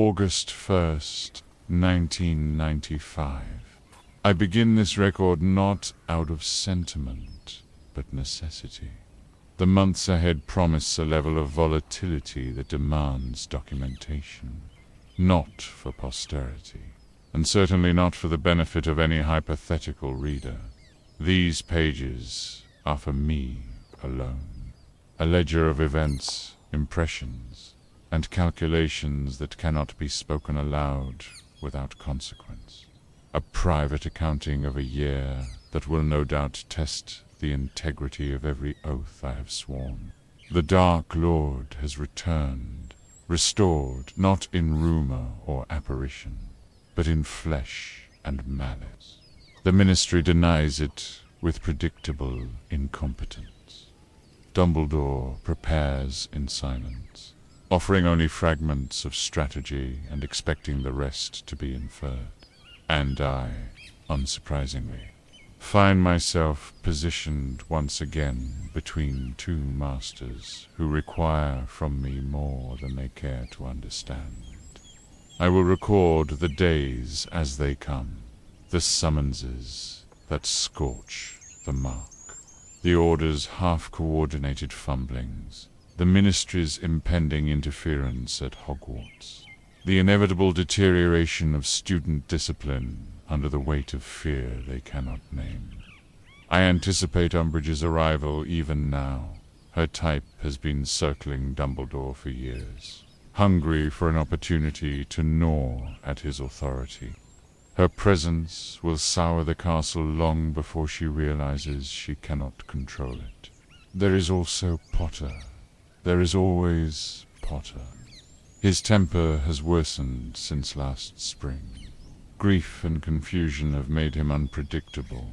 August 1st, 1995. I begin this record not out of sentiment, but necessity. The months ahead promise a level of volatility that demands documentation, not for posterity, and certainly not for the benefit of any hypothetical reader. These pages are for me alone, a ledger of events, impressions, and calculations that cannot be spoken aloud without consequence. A private accounting of a year that will no doubt test the integrity of every oath I have sworn. The Dark Lord has returned, restored not in rumor or apparition, but in flesh and malice. The Ministry denies it with predictable incompetence. Dumbledore prepares in silence, offering only fragments of strategy and expecting the rest to be inferred. And I, unsurprisingly, find myself positioned once again between two masters who require from me more than they care to understand. I will record the days as they come, the summonses that scorch the mark, the Order's half-coordinated fumblings, the Ministry's impending interference at Hogwarts, the inevitable deterioration of student discipline under the weight of fear they cannot name. I anticipate Umbridge's arrival even now. Her type has been circling Dumbledore for years, hungry for an opportunity to gnaw at his authority. Her presence will sour the castle long before she realizes she cannot control it. There is also Potter. There is always Potter. His temper has worsened since last spring. Grief and confusion have made him unpredictable.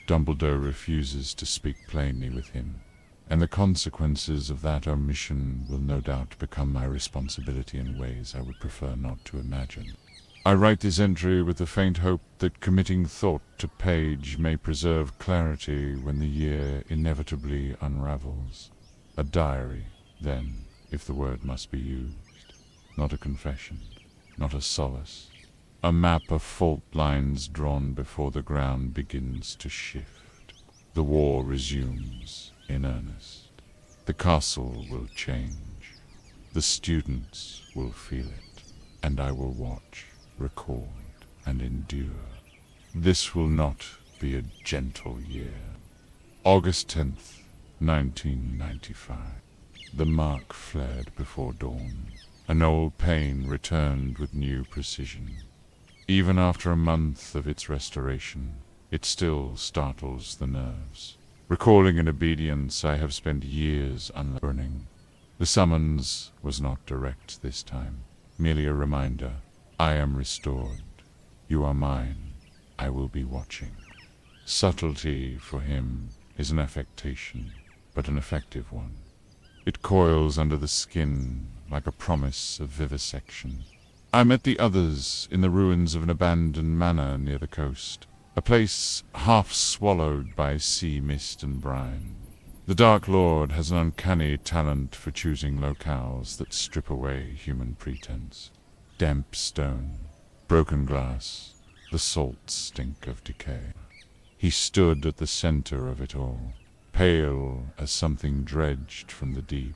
Dumbledore refuses to speak plainly with him, and the consequences of that omission will no doubt become my responsibility in ways I would prefer not to imagine. I write this entry with the faint hope that committing thought to page may preserve clarity when the year inevitably unravels. A diary, then, if the word must be used. Not a confession, not a solace. A map of fault lines drawn before the ground begins to shift. The war resumes in earnest. The castle will change. The students will feel it, and I will watch, record, and endure. This will not be a gentle year. August 10th, 1995. The mark flared before dawn. An old pain returned with new precision. Even after a month of its restoration, it still startles the nerves. Recalling in obedience, I have spent years unlearning. The summons was not direct this time, merely a reminder. I am restored. You are mine. I will be watching. Subtlety for him is an affectation, but an effective one. It coils under the skin like a promise of vivisection. I met the others in the ruins of an abandoned manor near the coast, a place half swallowed by sea mist and brine. The Dark Lord has an uncanny talent for choosing locales that strip away human pretense. Damp stone, broken glass, the salt stink of decay. He stood at the center of it all, pale as something dredged from the deep,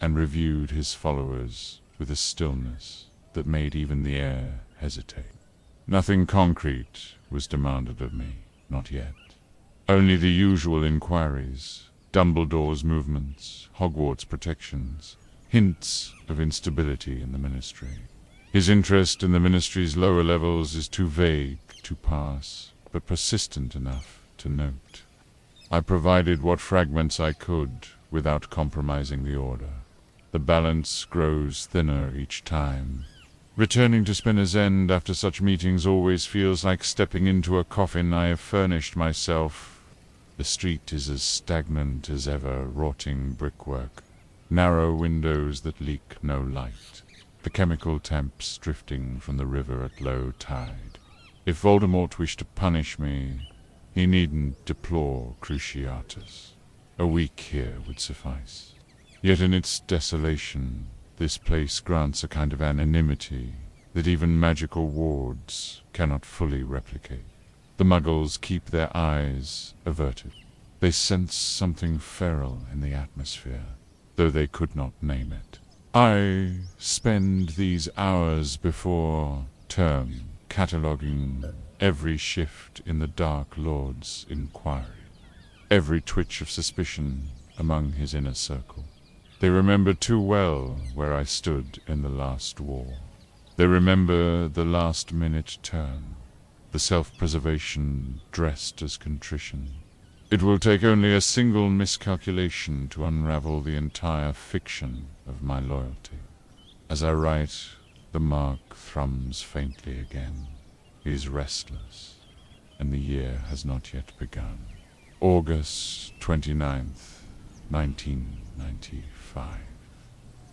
and reviewed his followers with a stillness that made even the air hesitate. Nothing concrete was demanded of me, not yet. Only the usual inquiries, Dumbledore's movements, Hogwarts protections, hints of instability in the Ministry. His interest in the Ministry's lower levels is too vague to pass, but persistent enough to note. I provided what fragments I could without compromising the order. The balance grows thinner each time. Returning to Spinner's End after such meetings always feels like stepping into a coffin I have furnished myself. The street is as stagnant as ever, rotting brickwork, narrow windows that leak no light, the chemical temps drifting from the river at low tide. If Voldemort wished to punish me, he needn't deplore Cruciatus. A week here would suffice. Yet in its desolation, this place grants a kind of anonymity that even magical wards cannot fully replicate. The Muggles keep their eyes averted. They sense something feral in the atmosphere, though they could not name it. I spend these hours before term cataloguing every shift in the Dark Lord's inquiry, every twitch of suspicion among his inner circle. They remember too well where I stood in the last war. They remember the last-minute turn, the self-preservation dressed as contrition. It will take only a single miscalculation to unravel the entire fiction of my loyalty. As I write, the mark thrums faintly again. He is restless, and the year has not yet begun. August 29th, 1995.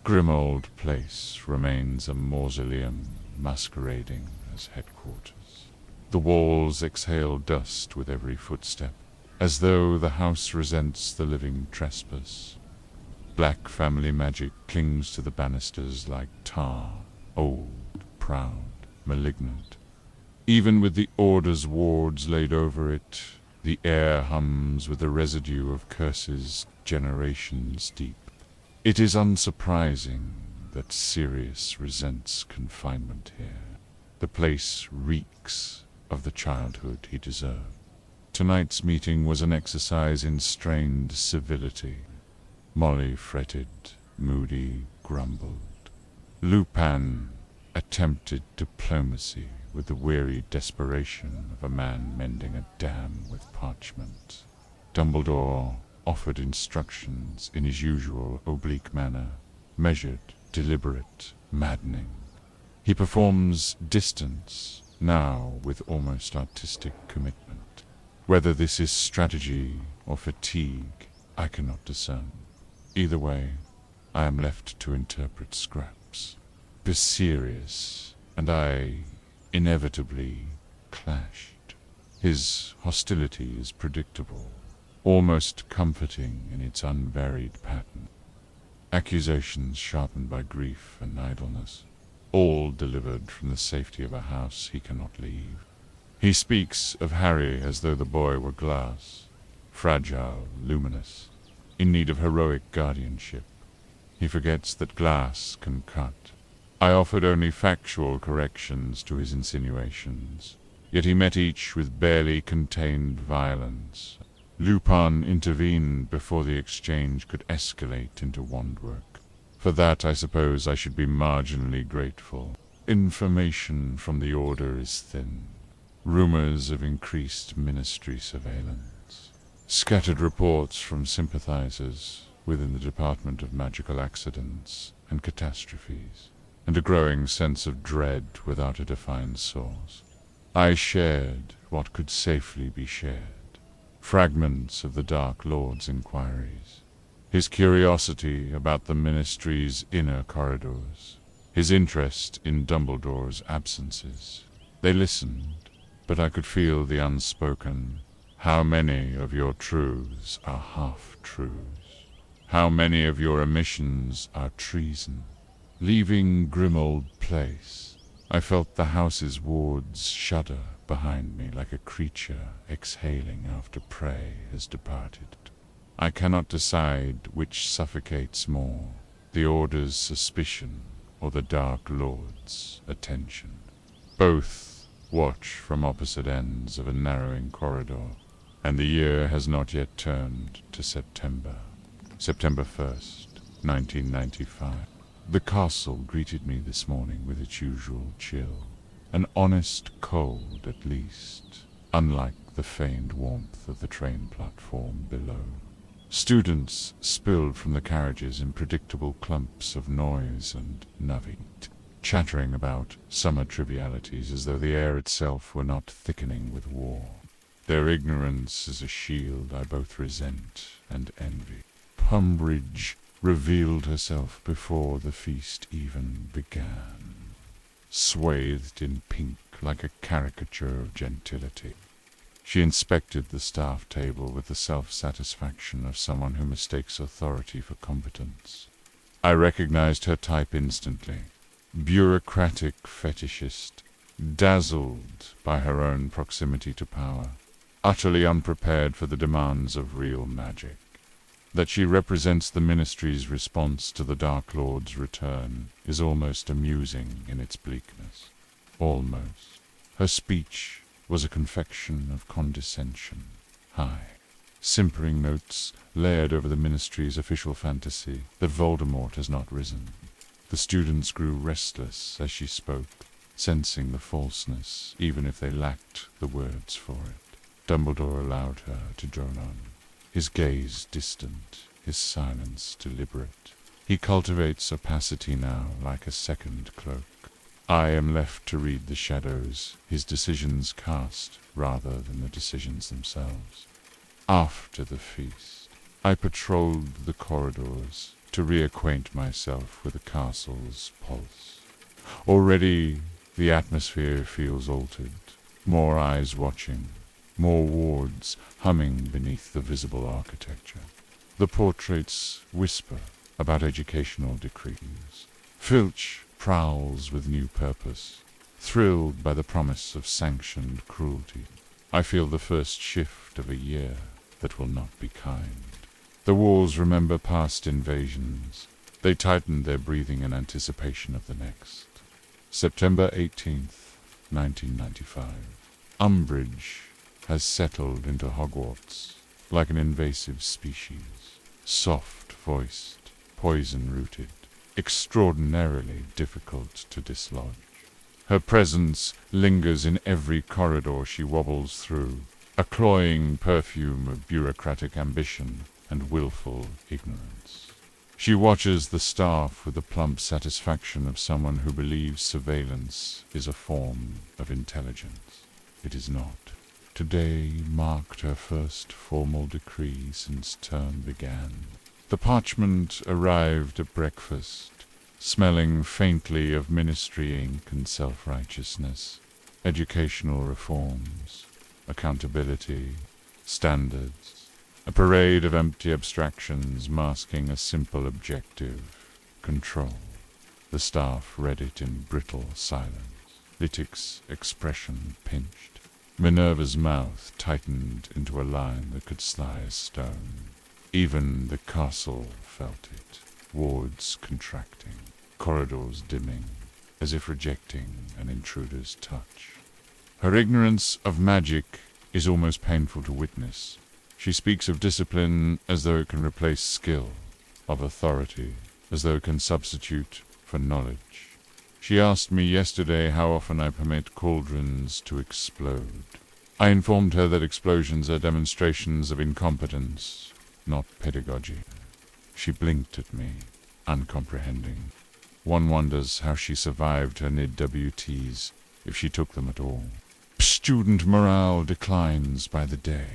Grimmauld Place remains a mausoleum masquerading as headquarters. The walls exhale dust with every footstep, as though the house resents the living trespass. Black family magic clings to the banisters like tar, old, proud, malignant. Even with the Order's wards laid over it, the air hums with the residue of curses generations deep. It is unsurprising that Sirius resents confinement here. The place reeks of the childhood he deserved. Tonight's meeting was an exercise in strained civility. Molly fretted, Moody grumbled. Lupin attempted diplomacy with the weary desperation of a man mending a dam with parchment. Dumbledore offered instructions in his usual oblique manner, measured, deliberate, maddening. He performs distance, now with almost artistic commitment. Whether this is strategy or fatigue, I cannot discern. Either way, I am left to interpret scraps. Sirius and I inevitably clashed. His hostility is predictable, almost comforting in its unvaried pattern. Accusations sharpened by grief and idleness, all delivered from the safety of a house he cannot leave. He speaks of Harry as though the boy were glass, fragile, luminous, in need of heroic guardianship. He forgets that glass can cut. I offered only factual corrections to his insinuations, yet he met each with barely contained violence. Lupin intervened before the exchange could escalate into wand work. For that, I suppose I should be marginally grateful. Information from the Order is thin. Rumors of increased ministry surveillance. Scattered reports from sympathizers within the Department of Magical Accidents and Catastrophes, and a growing sense of dread without a defined source. I shared what could safely be shared. Fragments of the Dark Lord's inquiries, his curiosity about the Ministry's inner corridors, his interest in Dumbledore's absences. They listened, but I could feel the unspoken, "How many of your truths are half-truths? How many of your omissions are treason?" Leaving Grimmauld Place, I felt the house's wards shudder behind me like a creature exhaling after prey has departed. I cannot decide which suffocates more, the Order's suspicion or the Dark Lord's attention. Both watch from opposite ends of a narrowing corridor, and the year has not yet turned to September. September 1st, 1995. The castle greeted me this morning with its usual chill. An honest cold, at least, unlike the feigned warmth of the train platform below. Students spilled from the carriages in predictable clumps of noise and navit, chattering about summer trivialities as though the air itself were not thickening with war. Their ignorance is a shield I both resent and envy. Umbridge revealed herself before the feast even began, swathed in pink like a caricature of gentility. She inspected the staff table with the self-satisfaction of someone who mistakes authority for competence. I recognized her type instantly. bureaucratic fetishist, dazzled by her own proximity to power, utterly unprepared for the demands of real magic. That she represents the Ministry's response to the Dark Lord's return is almost amusing in its bleakness. Almost. Her speech was a confection of condescension. High, simpering notes layered over the Ministry's official fantasy that Voldemort has not risen. The students grew restless as she spoke, sensing the falseness, even if they lacked the words for it. Dumbledore allowed her to drone on, his gaze distant, his silence deliberate. He cultivates opacity now like a second cloak. I am left to read the shadows his decisions cast rather than the decisions themselves. After the feast, I patrolled the corridors to reacquaint myself with the castle's pulse. Already the atmosphere feels altered, more eyes watching, more wards humming beneath the visible architecture. The portraits whisper about educational decrees. Filch prowls with new purpose, thrilled by the promise of sanctioned cruelty. I feel the first shift of a year that will not be kind. The walls remember past invasions. They tightened their breathing in anticipation of the next. September 18th, 1995. Umbridge has settled into Hogwarts like an invasive species, soft-voiced, poison-rooted, extraordinarily difficult to dislodge. Her presence lingers in every corridor she wobbles through, a cloying perfume of bureaucratic ambition and willful ignorance. She watches the staff with the plump satisfaction of someone who believes surveillance is a form of intelligence. It is not. Today marked her first formal decree since term began. The parchment arrived at breakfast, smelling faintly of ministry ink and self-righteousness, educational reforms, accountability, standards, a parade of empty abstractions masking a simple objective, control. The staff read it in brittle silence, Litic's expression pinched. Minerva's mouth tightened into a line that could sly a stone. Even the castle felt it, wards contracting, corridors dimming, as if rejecting an intruder's touch. Her ignorance of magic is almost painful to witness. She speaks of discipline as though it can replace skill, of authority as though it can substitute for knowledge. She asked me yesterday how often I permit cauldrons to explode. I informed her that explosions are demonstrations of incompetence, not pedagogy. She blinked at me, uncomprehending. One wonders how she survived her NID-WTs, if she took them at all. Student morale declines by the day.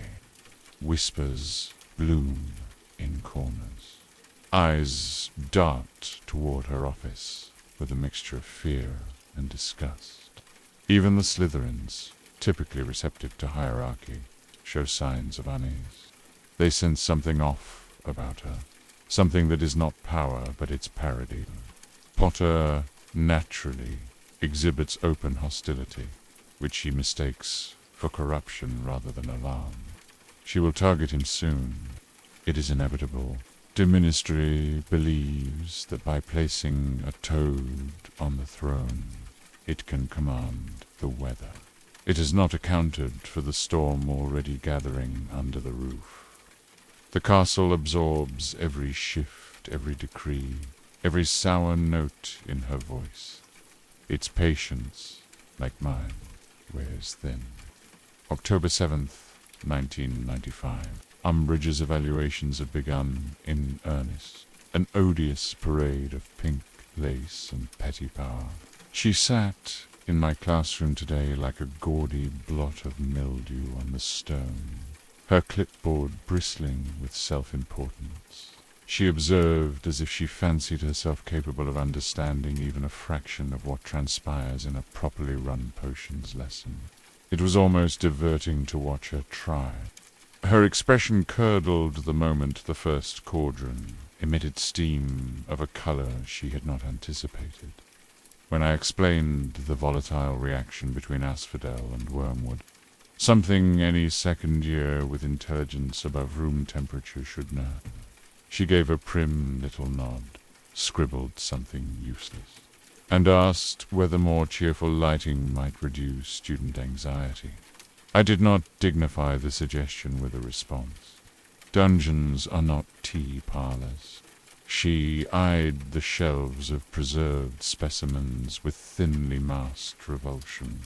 Whispers bloom in corners. Eyes dart toward her office with a mixture of fear and disgust. Even the Slytherins, typically receptive to hierarchy, show signs of unease. They sense something off about her, something that is not power but its parody. Potter naturally exhibits open hostility, which she mistakes for corruption rather than alarm. She will target him soon. It is inevitable. The Ministry believes that by placing a toad on the throne, it can command the weather. It has not accounted for the storm already gathering under the roof. The castle absorbs every shift, every decree, every sour note in her voice. Its patience, like mine, wears thin. October 7th, 1995. Umbridge's evaluations have begun in earnest. An odious parade of pink lace and petty power. She sat in my classroom today like a gaudy blot of mildew on the stone, her clipboard bristling with self-importance. She observed as if she fancied herself capable of understanding even a fraction of what transpires in a properly run potions lesson. It was almost diverting to watch her try. Her expression curdled the moment the first cauldron emitted steam of a color she had not anticipated. when I explained the volatile reaction between asphodel and wormwood. Something any second year with intelligence above room temperature should know. She gave a prim little nod, scribbled something useless, and asked whether more cheerful lighting might reduce student anxiety. I did not dignify the suggestion with a response. Dungeons are not tea parlors. She eyed the shelves of preserved specimens with thinly masked revulsion.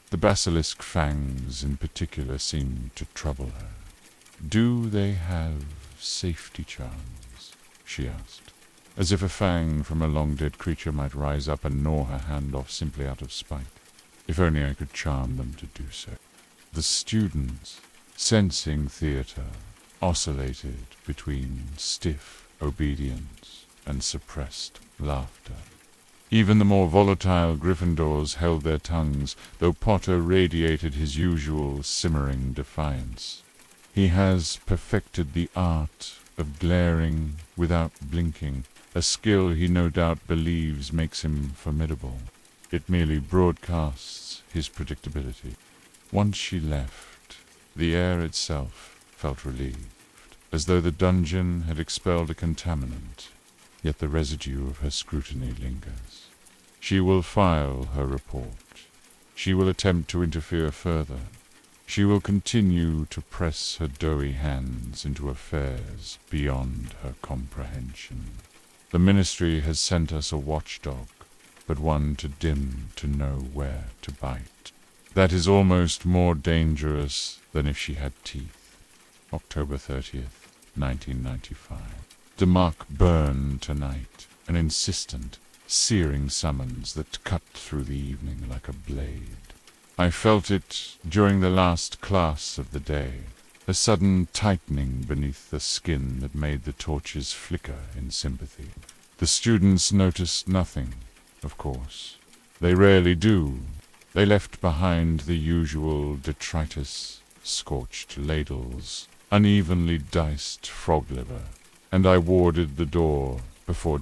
The basilisk fangs in particular seemed to trouble her. "Do they have safety charms?" she asked, as if a fang from a long-dead creature might rise up and gnaw her hand off simply out of spite. If only I could charm them to do so. The students, sensing theater, oscillated between stiff obedience and suppressed laughter. Even the more volatile Gryffindors held their tongues, though Potter radiated his usual simmering defiance. He has perfected the art of glaring without blinking, a skill he no doubt believes makes him formidable. It merely broadcasts his predictability. Once she left, the air itself felt relieved, as though the dungeon had expelled a contaminant, yet the residue of her scrutiny lingers. She will file her report. She will attempt to interfere further. She will continue to press her doughy hands into affairs beyond her comprehension. The Ministry has sent us a watchdog, but one too dim to know where to bite. That is almost more dangerous than if she had teeth. October 30th, 1995. Demark burned tonight, an insistent, searing summons that cut through the evening like a blade. I felt it during the last class of the day, a sudden tightening beneath the skin that made the torches flicker in sympathy. The students noticed nothing, of course. They rarely do. They left behind the usual detritus, scorched ladles, unevenly diced frog liver, and I warded the door before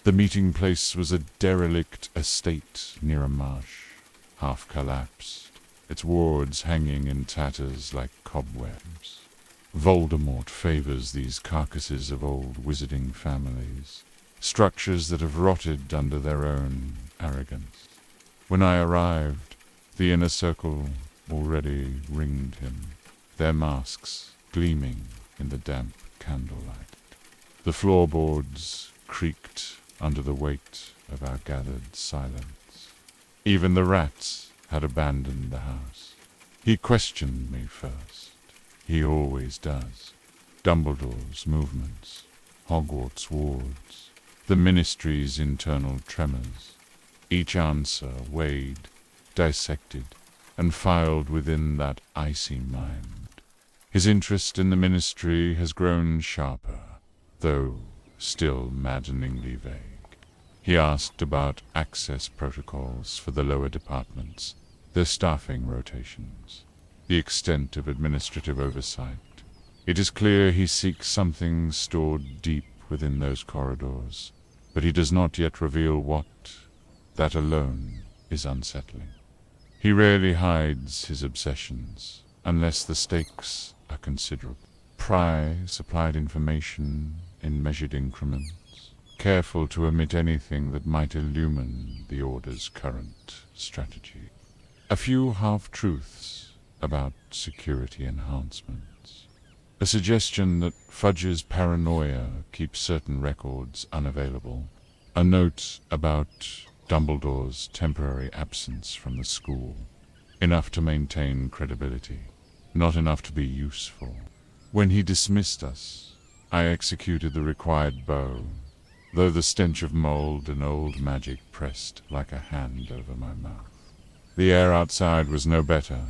the meeting place was a derelict estate near a marsh, half collapsed, its wards hanging in tatters like cobwebs. Voldemort favors these carcasses of old wizarding families, structures that have rotted under their own arrogance. When I arrived, the inner circle already ringed him, their masks gleaming in the damp candlelight. The floorboards creaked under the weight of our gathered silence. Even the rats had abandoned the house. He questioned me first. He always does. Dumbledore's movements, Hogwarts wards, the Ministry's internal tremors. Each answer weighed, dissected, and filed within that icy mind. His interest in the Ministry has grown sharper, though still maddeningly vague. He asked about access protocols for the lower departments, their staffing rotations, the extent of administrative oversight. It is clear he seeks something stored deep within those corridors, but he does not yet reveal what. That alone is unsettling. He rarely hides his obsessions, unless the stakes are considerable. Pry supplied information in measured increments, careful to omit anything that might illumine the Order's current strategy. A few half-truths about security enhancements. A suggestion that Fudge's paranoia keeps certain records unavailable. A note about Dumbledore's temporary absence from the school. Enough to maintain credibility, not enough to be useful. When he dismissed us, I executed the required bow, though the stench of mold and old magic pressed like a hand over my mouth. The air outside was no better,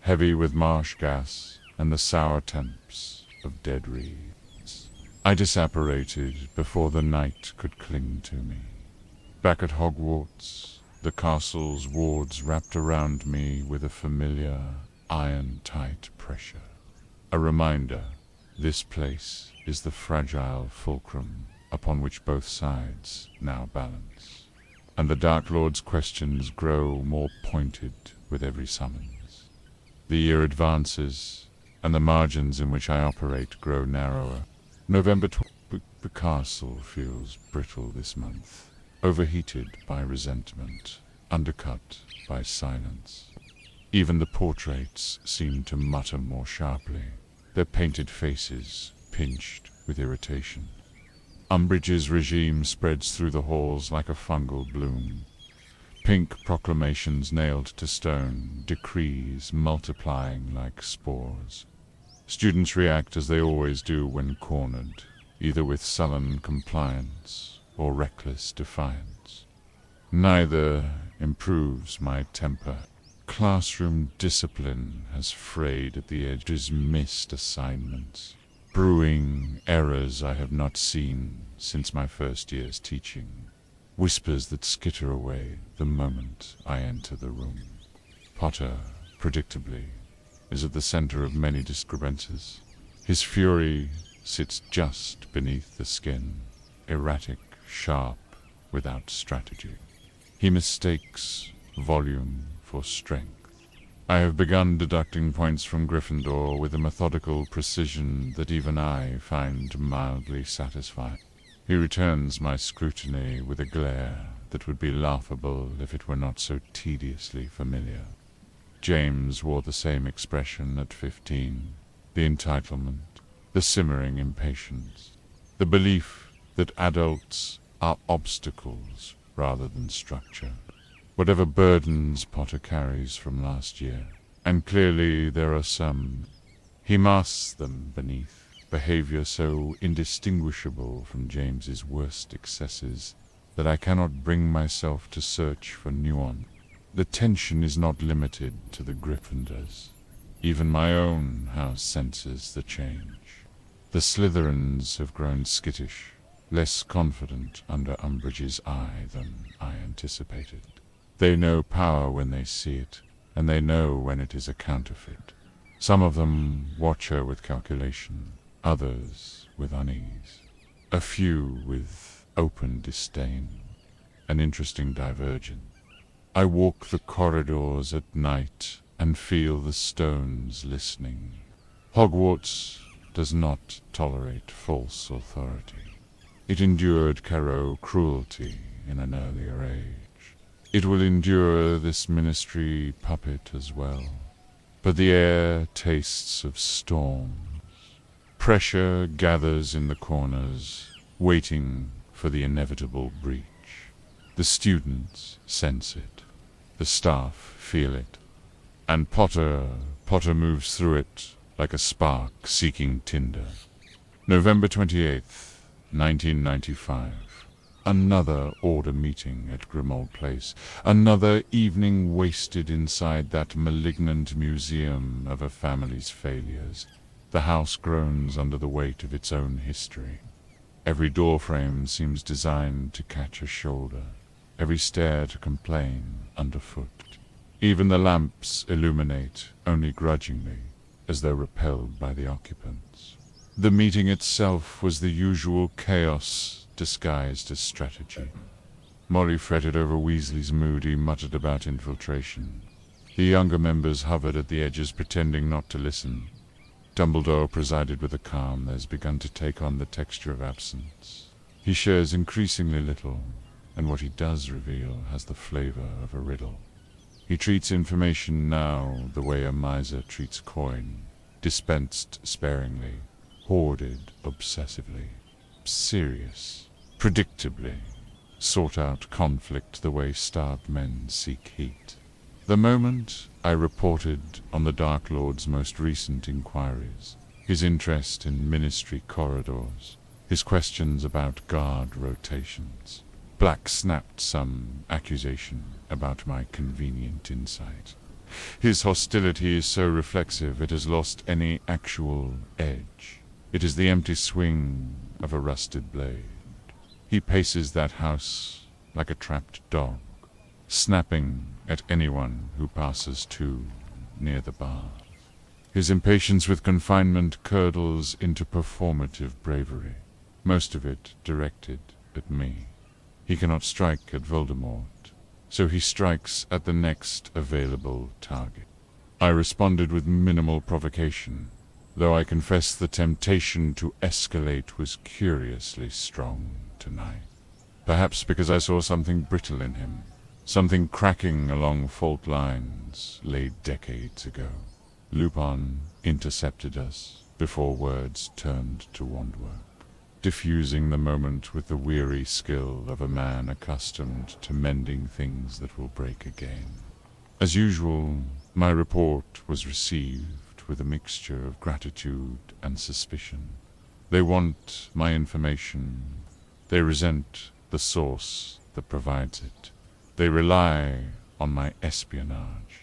heavy with marsh gas and the sour temps of dead reeds. I disapparated before the night could cling to me. Back at Hogwarts, the castle's wards wrapped around me with a familiar, iron-tight pressure. A reminder, this place is the fragile fulcrum upon which both sides now balance. and the Dark Lord's questions grow more pointed with every summons. The year advances, and the margins in which I operate grow narrower. November 12th. The castle feels brittle this month, overheated by resentment, undercut by silence. Even the portraits seem to mutter more sharply, their painted faces pinched with irritation. Umbridge's regime spreads through the halls like a fungal bloom. Pink proclamations nailed to stone, decrees multiplying like spores. Students react as they always do when cornered, either with sullen compliance or reckless defiance. Neither improves my temper. Classroom discipline has frayed at the edges, missed assignments, brewing errors I have not seen since my first year's teaching, whispers that skitter away the moment I enter the room. Potter, predictably, is at the center of many discrepancies. His fury sits just beneath the skin, erratic, sharp, without strategy. He mistakes volume for strength. I have begun deducting points from Gryffindor with a methodical precision that even I find mildly satisfying. He returns my scrutiny with a glare that would be laughable if it were not so tediously familiar. James wore the same expression at 15, the entitlement, the simmering impatience, the belief that adults are obstacles rather than structure. Whatever burdens Potter carries from last year, and clearly there are some, he masks them beneath behavior so indistinguishable from James's worst excesses that I cannot bring myself to search for nuance. The tension is not limited to the Gryffindors. Even my own house senses the change. The Slytherins have grown skittish, less confident under Umbridge's eye than I anticipated. They know power when they see it, and they know when it is a counterfeit. Some of them watch her with calculation, others with unease, a few with open disdain, an interesting divergence. I walk the corridors at night and feel the stones listening. Hogwarts does not tolerate false authority. It endured Carreau cruelty in an earlier age. It will endure this ministry puppet as well. But the air tastes of storms. Pressure gathers in the corners, waiting for the inevitable breach. The students sense it. The staff feel it. And Potter moves through it like a spark seeking tinder. November 28th, 1995. Another order meeting at Grimmauld Place. Another evening wasted inside that malignant museum of a family's failures. The house groans under the weight of its own history. Every doorframe seems designed to catch a shoulder. Every stair to complain underfoot. Even the lamps illuminate only grudgingly, as though repelled by the occupants. The meeting itself was the usual chaos disguised as strategy. Molly fretted over Weasley's mood. He muttered about infiltration. The younger members hovered at the edges, pretending not to listen. Dumbledore presided with a calm that has begun to take on the texture of absence. He shares increasingly little, and what he does reveal has the flavor of a riddle. He treats information now the way a miser treats coin, dispensed sparingly, hoarded obsessively, serious, predictably, sought out conflict the way starved men seek heat. The moment I reported on the Dark Lord's most recent inquiries, his interest in ministry corridors, his questions about guard rotations, Black snapped some accusation about my convenient insight. His hostility is so reflexive it has lost any actual edge. It is the empty swing of a rusted blade. He paces that house like a trapped dog, snapping at anyone who passes too near the bar. His impatience with confinement curdles into performative bravery, most of it directed at me. He cannot strike at Voldemort, so he strikes at the next available target. I responded with minimal provocation, though I confess the temptation to escalate was curiously strong tonight. Perhaps because I saw something brittle in him, something cracking along fault lines laid decades ago. Lupin intercepted us before words turned to wandwork, diffusing the moment with the weary skill of a man accustomed to mending things that will break again. As usual, my report was received with a mixture of gratitude and suspicion. They want my information. They resent the source that provides it. They rely on my espionage.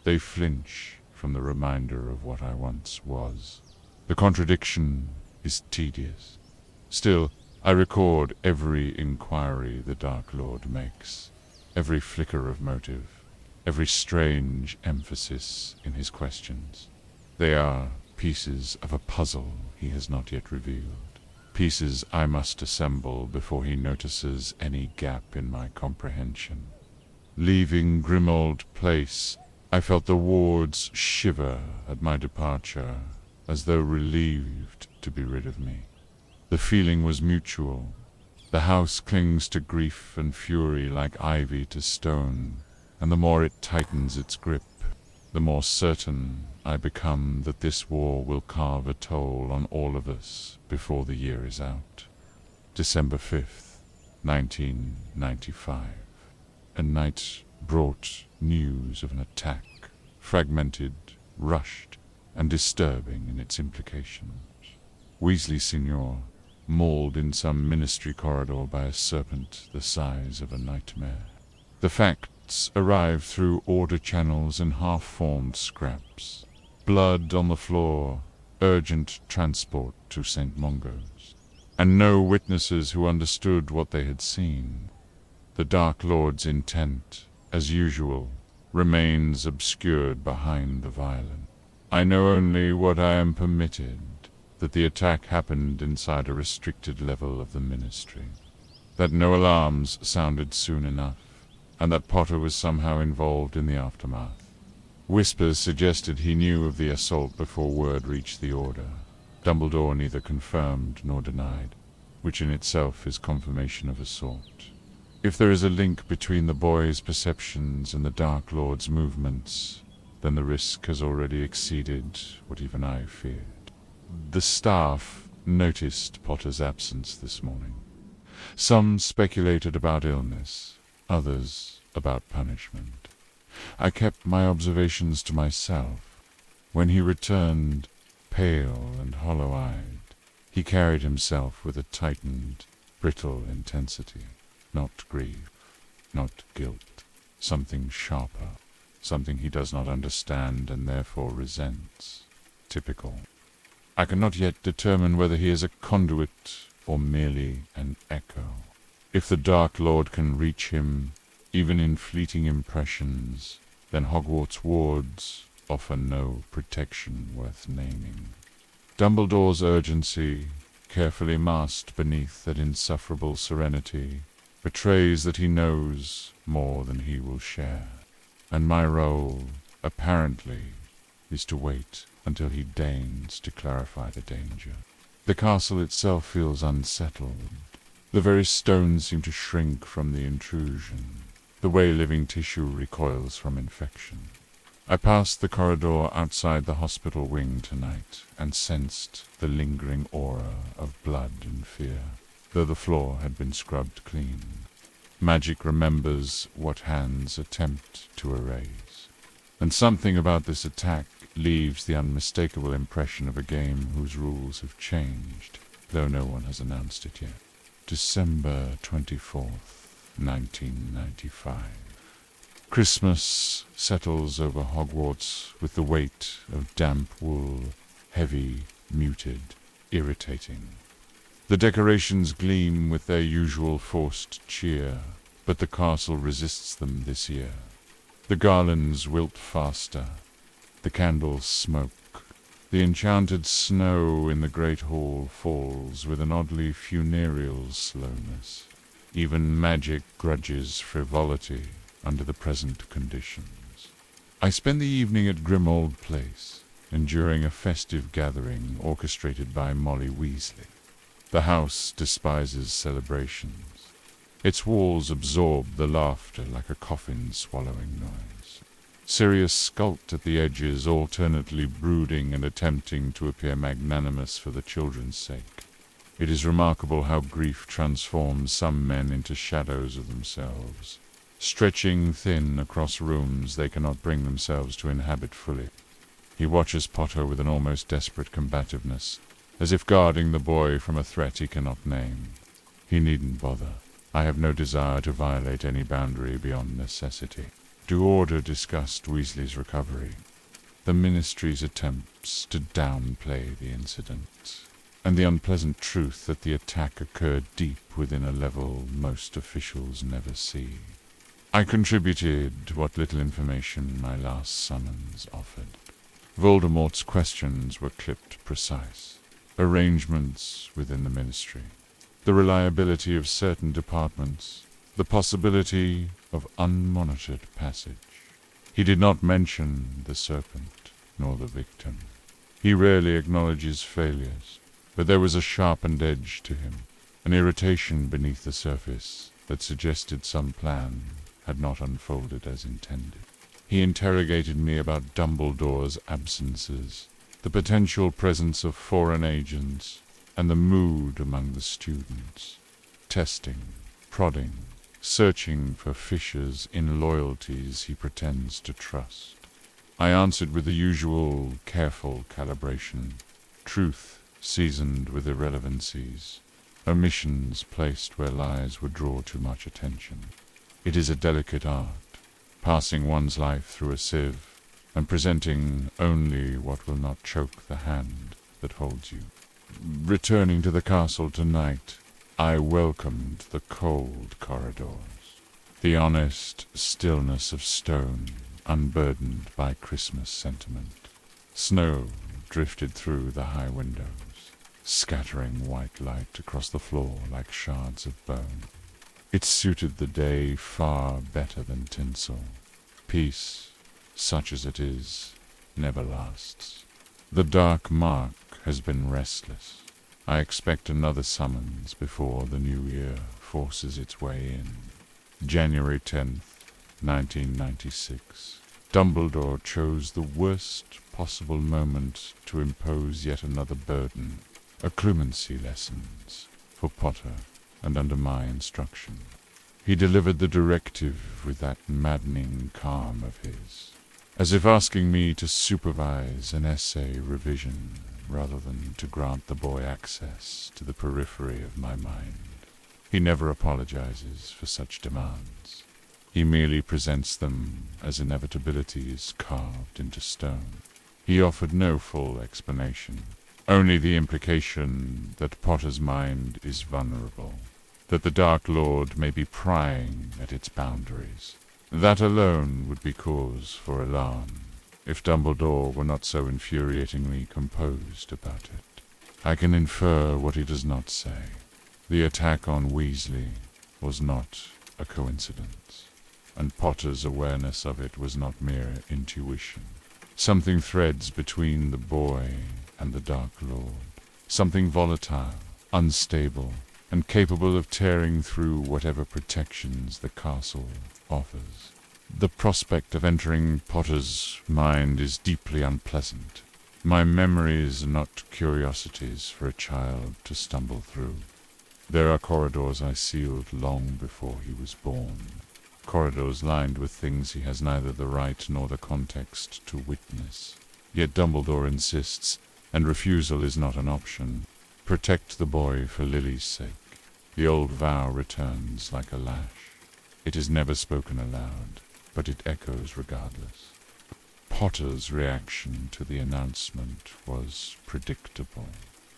They flinch from the reminder of what I once was. The contradiction is tedious. Still, I record every inquiry the Dark Lord makes, every flicker of motive, every strange emphasis in his questions. They are pieces of a puzzle he has not yet revealed, pieces I must assemble before he notices any gap in my comprehension. Leaving Grimmauld Place, I felt the wards shiver at my departure, as though relieved to be rid of me. The feeling was mutual. The house clings to grief and fury like ivy to stone, and the more it tightens its grip, the more certain I become that this war will carve a toll on all of us before the year is out. December 5th, 1995. A night brought news of an attack, fragmented, rushed, and disturbing in its implications. Weasley Senior, mauled in some ministry corridor by a serpent the size of a nightmare. The facts arrived through order channels and half-formed scraps. Blood on the floor, urgent transport to St. Mungo's, and no witnesses who understood what they had seen. The Dark Lord's intent, as usual, remains obscured behind the violence. I know only what I am permitted, that the attack happened inside a restricted level of the ministry, that no alarms sounded soon enough, and that Potter was somehow involved in the aftermath. Whispers suggested he knew of the assault before word reached the Order. Dumbledore neither confirmed nor denied, which in itself is confirmation of a sort. If there is a link between the boy's perceptions and the Dark Lord's movements, then the risk has already exceeded what even I feared. The staff noticed Potter's absence this morning. Some speculated about illness, others about punishment. I kept my observations to myself. When he returned, pale and hollow-eyed, he carried himself with a tightened, brittle intensity. Not grief, not guilt, something sharper, something he does not understand and therefore resents. Typical. I cannot yet determine whether he is a conduit or merely an echo. If the Dark Lord can reach him, even in fleeting impressions, then Hogwarts wards offer no protection worth naming. Dumbledore's urgency, carefully masked beneath that insufferable serenity, betrays that he knows more than he will share. And my role, apparently, is to wait until he deigns to clarify the danger. The castle itself feels unsettled. The very stones seem to shrink from the intrusion, the way living tissue recoils from infection. I passed the corridor outside the hospital wing tonight and sensed the lingering aura of blood and fear, though the floor had been scrubbed clean. Magic remembers what hands attempt to erase. And something about this attack leaves the unmistakable impression of a game whose rules have changed, though no one has announced it yet. December 24th, 1995. Christmas settles over Hogwarts with the weight of damp wool, heavy, muted, irritating. The decorations gleam with their usual forced cheer, but the castle resists them this year. The garlands wilt faster, the candles smoke, the enchanted snow in the great hall falls with an oddly funereal slowness. Even magic grudges frivolity under the present conditions. I spend the evening at Grimmauld Place, enduring a festive gathering orchestrated by Molly Weasley. The house despises celebrations. Its walls absorb the laughter like a coffin swallowing noise. Sirius skulked at the edges, alternately brooding and attempting to appear magnanimous for the children's sake. It is remarkable how grief transforms some men into shadows of themselves, stretching thin across rooms they cannot bring themselves to inhabit fully. He watches Potter with an almost desperate combativeness, as if guarding the boy from a threat he cannot name. He needn't bother. I have no desire to violate any boundary beyond necessity. Do order discussed Weasley's recovery, the Ministry's attempts to downplay the incident, and the unpleasant truth that the attack occurred deep within a level most officials never see. I contributed what little information my last summons offered. Voldemort's questions were clipped precise. Arrangements within the Ministry, the reliability of certain departments, the possibility of unmonitored passage. He did not mention the serpent, nor the victim. He rarely acknowledges failures, but there was a sharpened edge to him, an irritation beneath the surface that suggested some plan had not unfolded as intended. He interrogated me about Dumbledore's absences, the potential presence of foreign agents, and the mood among the students. Testing, prodding, searching for fissures in loyalties he pretends to trust. I answered with the usual careful calibration, truth seasoned with irrelevancies, omissions placed where lies would draw too much attention. It is a delicate art, passing one's life through a sieve, and presenting only what will not choke the hand that holds you. Returning to the castle tonight, I welcomed the cold corridors, the honest stillness of stone unburdened by Christmas sentiment. Snow drifted through the high windows, scattering white light across the floor like shards of bone. It suited the day far better than tinsel. Peace, such as it is, never lasts. The dark mark has been restless. I expect another summons before the new year forces its way in. January 10th, 1996. Dumbledore chose the worst possible moment to impose yet another burden, Occlumency lessons, for Potter and under my instruction. He delivered the directive with that maddening calm of his, as if asking me to supervise an essay revision rather than to grant the boy access to the periphery of my mind. He never apologizes for such demands. He merely presents them as inevitabilities carved into stone. He offered no full explanation, only the implication that Potter's mind is vulnerable, that the Dark Lord may be prying at its boundaries. That alone would be cause for alarm, if Dumbledore were not so infuriatingly composed about it. I can infer what he does not say. The attack on Weasley was not a coincidence, and Potter's awareness of it was not mere intuition. Something threads between the boy and the Dark Lord, something volatile, unstable, and capable of tearing through whatever protections the castle offers. The prospect of entering Potter's mind is deeply unpleasant. My memories are not curiosities for a child to stumble through. There are corridors I sealed long before he was born. Corridors lined with things he has neither the right nor the context to witness. Yet Dumbledore insists, and refusal is not an option. Protect the boy for Lily's sake. The old vow returns like a lash. It is never spoken aloud, but it echoes regardless. Potter's reaction to the announcement was predictable.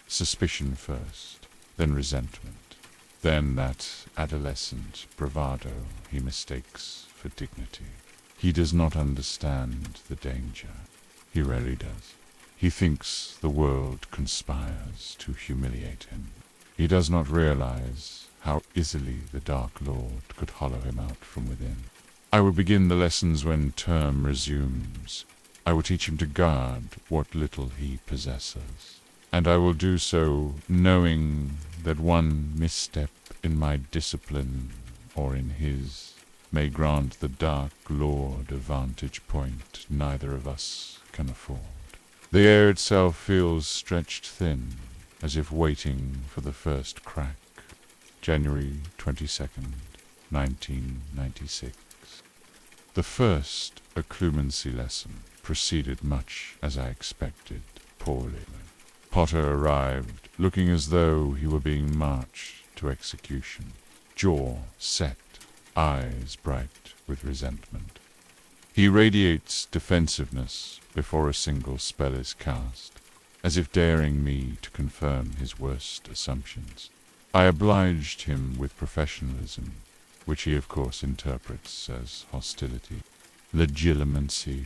Suspicion first, then resentment, then that adolescent bravado he mistakes for dignity. He does not understand the danger. He rarely does. He thinks the world conspires to humiliate him. He does not realize how easily the Dark Lord could hollow him out from within. I will begin the lessons when term resumes. I will teach him to guard what little he possesses. And I will do so knowing that one misstep in my discipline or in his may grant the Dark Lord a vantage point neither of us can afford. The air itself feels stretched thin, as if waiting for the first crack. January 22nd, 1996. The first Occlumency lesson proceeded much as I expected, poorly. Potter arrived, looking as though he were being marched to execution, jaw set, eyes bright with resentment. He radiates defensiveness before a single spell is cast, as if daring me to confirm his worst assumptions. I obliged him with professionalism, which he of course interprets as hostility. Legilimency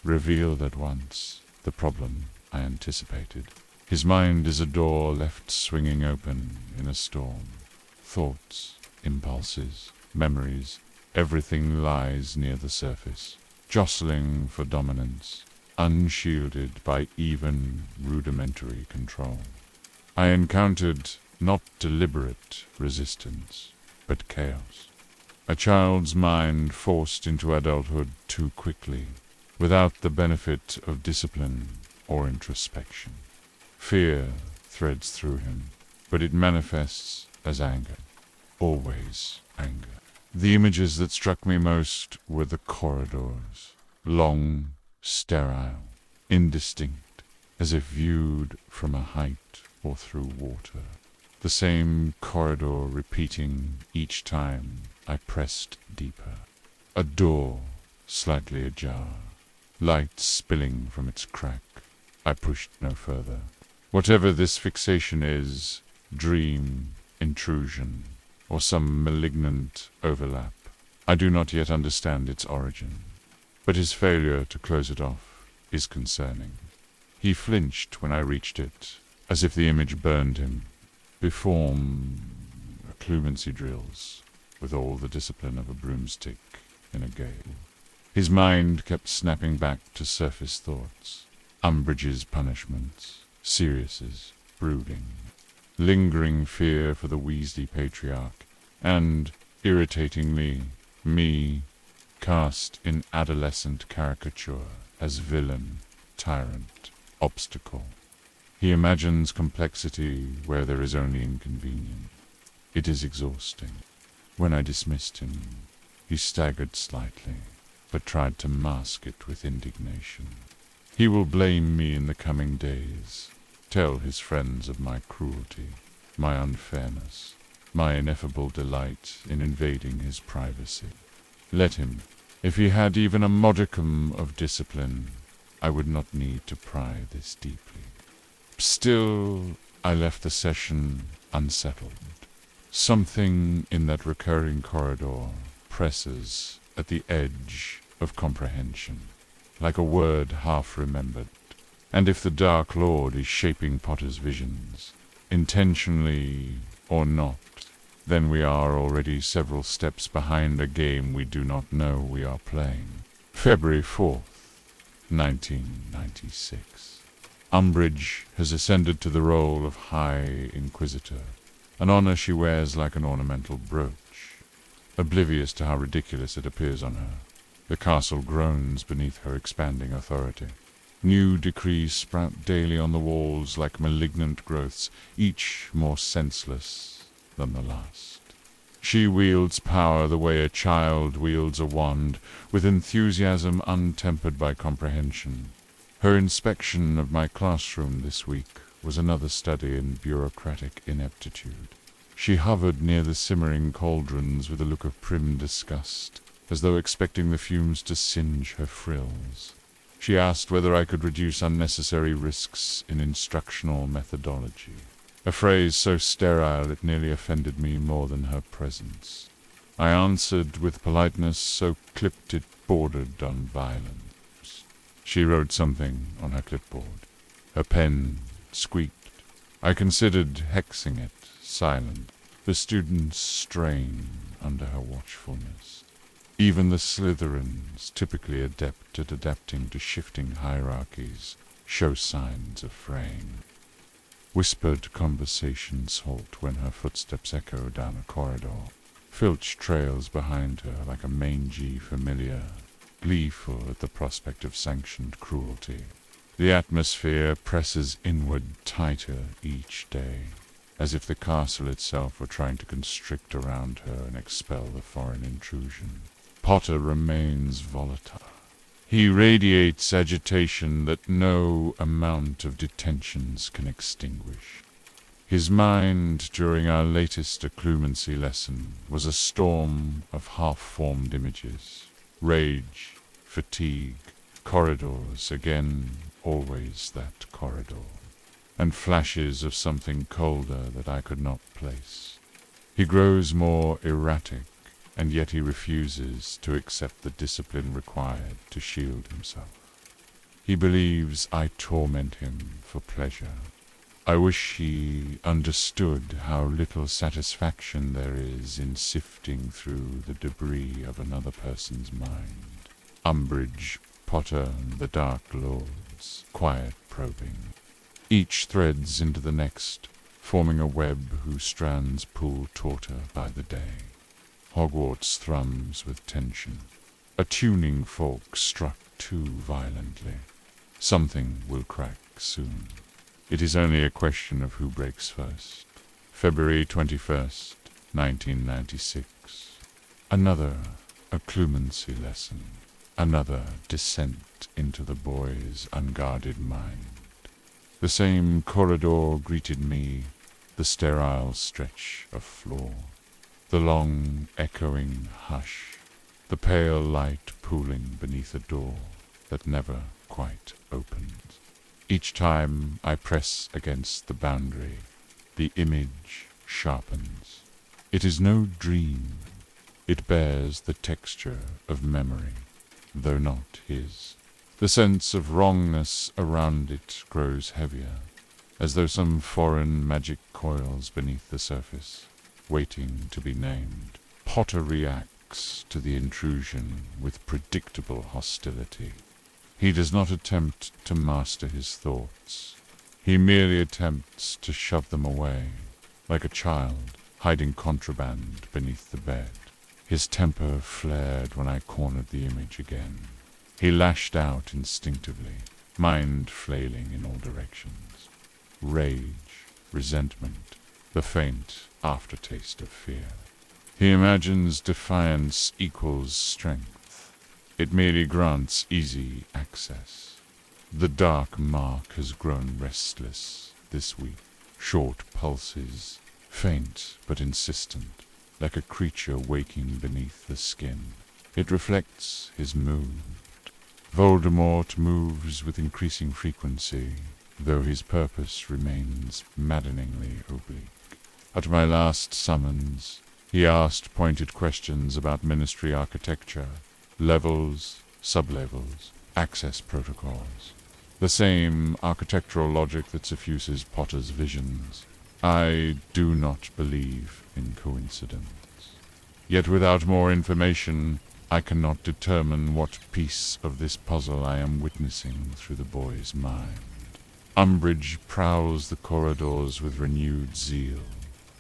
revealed at once the problem I anticipated. His mind is a door left swinging open in a storm. Thoughts, impulses, memories, everything lies near the surface, jostling for dominance, unshielded by even rudimentary control. I encountered not deliberate resistance, but chaos. A child's mind forced into adulthood too quickly, without the benefit of discipline or introspection. Fear threads through him, but it manifests as anger. Always anger. The images that struck me most were the corridors, long, sterile, indistinct, as if viewed from a height or through water. The same corridor repeating each time I pressed deeper. A door slightly ajar, light spilling from its crack. I pushed no further. Whatever this fixation is, dream, intrusion, or some malignant overlap, I do not yet understand its origin. But his failure to close it off is concerning. He flinched when I reached it, as if the image burned him. Perform Occlumency drills with all the discipline of a broomstick in a gale. His mind kept snapping back to surface thoughts. Umbridge's punishments, Sirius's brooding, lingering fear for the Weasley patriarch, and, irritatingly, me, cast in adolescent caricature as villain, tyrant, obstacle. He imagines complexity where there is only inconvenience. It is exhausting. When I dismissed him, he staggered slightly, but tried to mask it with indignation. He will blame me in the coming days, tell his friends of my cruelty, my unfairness, my ineffable delight in invading his privacy. Let him. If he had even a modicum of discipline, I would not need to pry this deeply. Still, I left the session unsettled. Something in that recurring corridor presses at the edge of comprehension, like a word half remembered. And if the Dark Lord is shaping Potter's visions, intentionally or not, then we are already several steps behind a game we do not know we are playing. February 4th, 1996. Umbridge has ascended to the role of High Inquisitor, an honor she wears like an ornamental brooch, oblivious to how ridiculous it appears on her. The castle groans beneath her expanding authority. New decrees sprout daily on the walls like malignant growths, each more senseless than the last. She wields power the way a child wields a wand, with enthusiasm untempered by comprehension. Her inspection of my classroom this week was another study in bureaucratic ineptitude. She hovered near the simmering cauldrons with a look of prim disgust, as though expecting the fumes to singe her frills. She asked whether I could reduce unnecessary risks in instructional methodology, a phrase so sterile it nearly offended me more than her presence. I answered with politeness so clipped it bordered on violence. She wrote something on her clipboard. Her pen squeaked. I considered hexing it, silent. The students strain under her watchfulness. Even the Slytherins, typically adept at adapting to shifting hierarchies, show signs of fraying. Whispered conversations halt when her footsteps echo down a corridor. Filch trails behind her like a mangy familiar, gleeful at the prospect of sanctioned cruelty. The atmosphere presses inward tighter each day, as if the castle itself were trying to constrict around her and expel the foreign intrusion. Potter remains volatile. He radiates agitation that no amount of detentions can extinguish. His mind, during our latest Occlumency lesson, was a storm of half-formed images. Rage, fatigue, corridors, again, always that corridor, and flashes of something colder that I could not place. He grows more erratic, and yet he refuses to accept the discipline required to shield himself. He believes I torment him for pleasure. I wish he understood how little satisfaction there is in sifting through the debris of another person's mind. Umbridge, Potter, and the Dark Lords, quiet probing. Each threads into the next, forming a web whose strands pull tauter by the day. Hogwarts thrums with tension. A tuning fork struck too violently. Something will crack soon. It is only a question of who breaks first. February 21st, 1996. Another Occlumency lesson. Another descent into the boy's unguarded mind. The same corridor greeted me, the sterile stretch of floor. The long, echoing hush, the pale light pooling beneath a door that never quite opens. Each time I press against the boundary, the image sharpens. It is no dream. It bears the texture of memory, though not his. The sense of wrongness around it grows heavier, as though some foreign magic coils beneath the surface, waiting to be named. Potter reacts to the intrusion with predictable hostility. He does not attempt to master his thoughts. He merely attempts to shove them away, like a child hiding contraband beneath the bed. His temper flared when I cornered the image again. He lashed out instinctively, mind flailing in all directions. Rage, resentment, the faint aftertaste of fear. He imagines defiance equals strength. It merely grants easy access. The dark mark has grown restless this week. Short pulses, faint but insistent, like a creature waking beneath the skin. It reflects his mood. Voldemort moves with increasing frequency, though his purpose remains maddeningly oblique. At my last summons, he asked pointed questions about Ministry architecture, levels, sublevels, access protocols. The same architectural logic that suffuses Potter's visions. I do not believe in coincidence. Yet without more information, I cannot determine what piece of this puzzle I am witnessing through the boy's mind. Umbridge prowls the corridors with renewed zeal,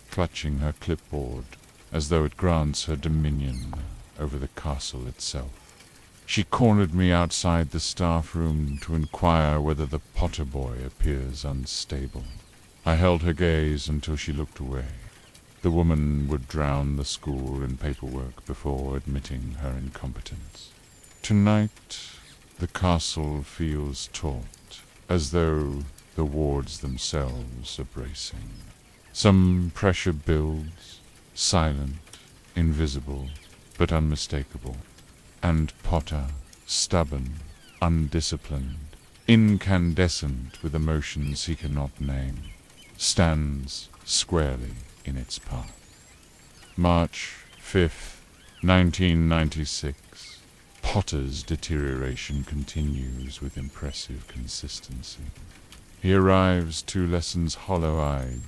clutching her clipboard as though it grants her dominion over the castle itself. She cornered me outside the staff room to inquire whether the Potter boy appears unstable. I held her gaze until she looked away. The woman would drown the school in paperwork before admitting her incompetence. Tonight, the castle feels taut, as though the wards themselves are bracing. Some pressure builds, silent, invisible, but unmistakable. And Potter, stubborn, undisciplined, incandescent with emotions he cannot name, stands squarely in its path. March 5th, 1996. Potter's deterioration continues with impressive consistency. He arrives 2 lessons hollow-eyed,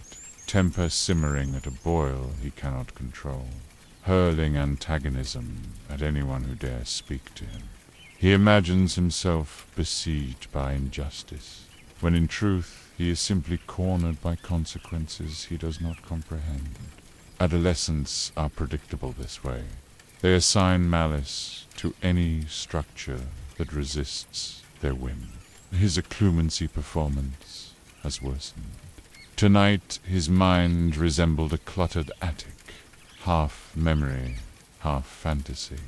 temper simmering at a boil he cannot control, hurling antagonism at anyone who dares speak to him. He imagines himself besieged by injustice, when in truth he is simply cornered by consequences he does not comprehend. Adolescents are predictable this way. They assign malice to any structure that resists their whim. His Occlumency performance has worsened. Tonight his mind resembled a cluttered attic, half memory, half fantasy,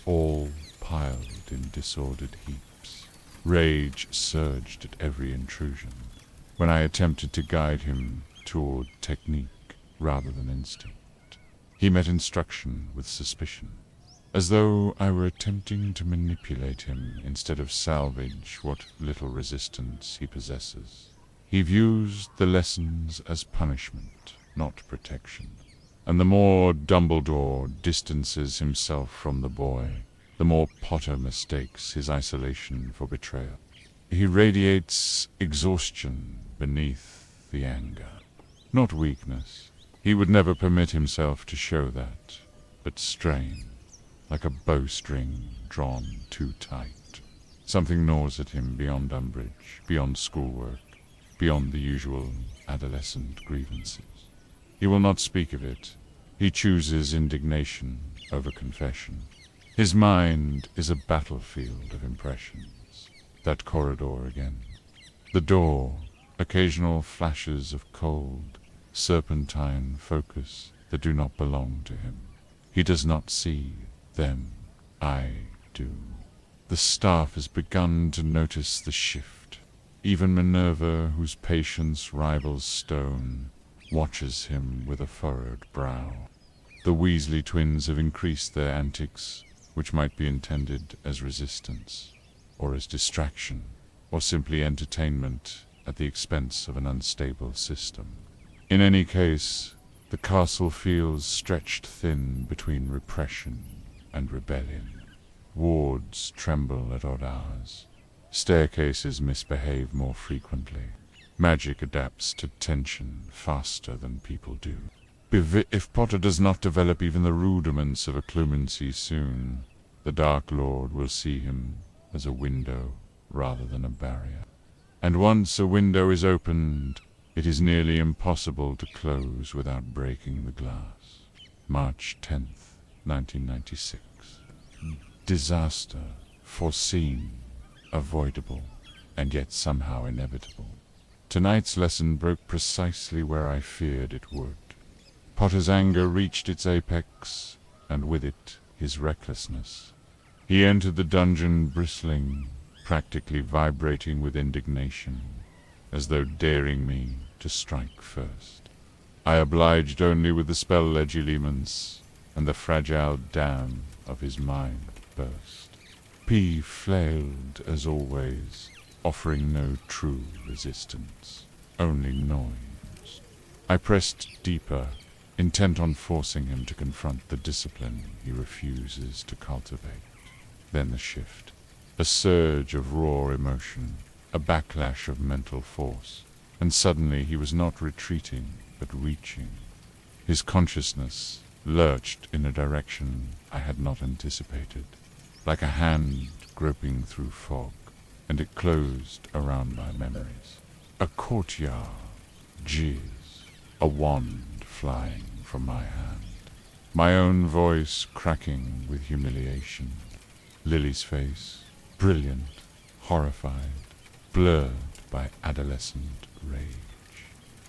all piled in disordered heaps. Rage surged at every intrusion, when I attempted to guide him toward technique rather than instinct. He met instruction with suspicion, as though I were attempting to manipulate him instead of salvage what little resistance he possesses. He views the lessons as punishment, not protection, and the more Dumbledore distances himself from the boy, the more Potter mistakes his isolation for betrayal. He radiates exhaustion beneath the anger, not weakness. He would never permit himself to show that, but strain, like a bowstring drawn too tight. Something gnaws at him beyond Umbridge, beyond schoolwork, beyond the usual adolescent grievances. He will not speak of it. He chooses indignation over confession. His mind is a battlefield of impressions. That corridor again. The door, occasional flashes of cold, serpentine focus that do not belong to him. He does not see them. I do. The staff has begun to notice the shift. Even Minerva, whose patience rivals stone, watches him with a furrowed brow. The Weasley twins have increased their antics, which might be intended as resistance, or as distraction, or simply entertainment at the expense of an unstable system. In any case, the castle feels stretched thin between repression and rebellion. Wards tremble at odd hours. Staircases misbehave more frequently. Magic adapts to tension faster than people do. If Potter does not develop even the rudiments of Occlumency soon, the Dark Lord will see him as a window rather than a barrier. And once a window is opened, it is nearly impossible to close without breaking the glass. March 10th, 1996. Disaster, foreseen, avoidable, and yet somehow inevitable. Tonight's lesson broke precisely where I feared it would. Potter's anger reached its apex, and with it his recklessness. He entered the dungeon bristling, practically vibrating with indignation, as though daring me to strike first. I obliged only with the spell legilimens, and the fragile dam of his mind burst. P flailed as always, offering no true resistance, only noise. I pressed deeper, intent on forcing him to confront the discipline he refuses to cultivate. Then the shift. A surge of raw emotion, a backlash of mental force, and suddenly he was not retreating, but reaching. His consciousness lurched in a direction I had not anticipated, like a hand groping through fog, and it closed around my memories. A courtyard, jeers, a wand flying from my hand, my own voice cracking with humiliation. Lily's face, brilliant, horrified, blurred by adolescent rage.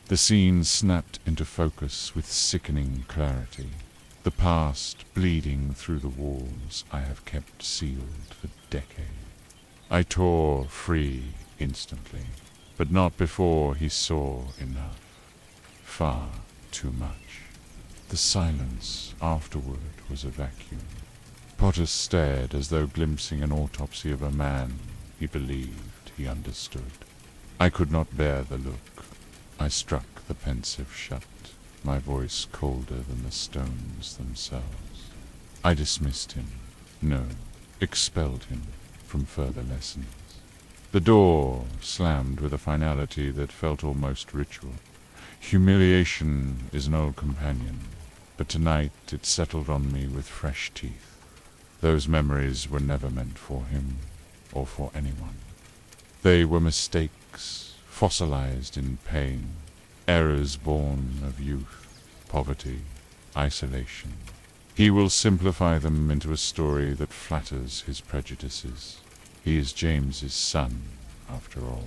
The scene snapped into focus with sickening clarity, the past bleeding through the walls I have kept sealed for decades. I tore free instantly, but not before he saw enough. Far too much. The silence afterward was a vacuum. Potter stared as though glimpsing an autopsy of a man he believed he understood. I could not bear the look. I struck the pensive shut, my voice colder than the stones themselves. I dismissed him. No, expelled him from further lessons. The door slammed with a finality that felt almost ritual. Humiliation is an old companion, but tonight it settled on me with fresh teeth. Those memories were never meant for him, or for anyone. They were mistakes, fossilized in pain, errors born of youth, poverty, isolation. He will simplify them into a story that flatters his prejudices. He is James's son, after all.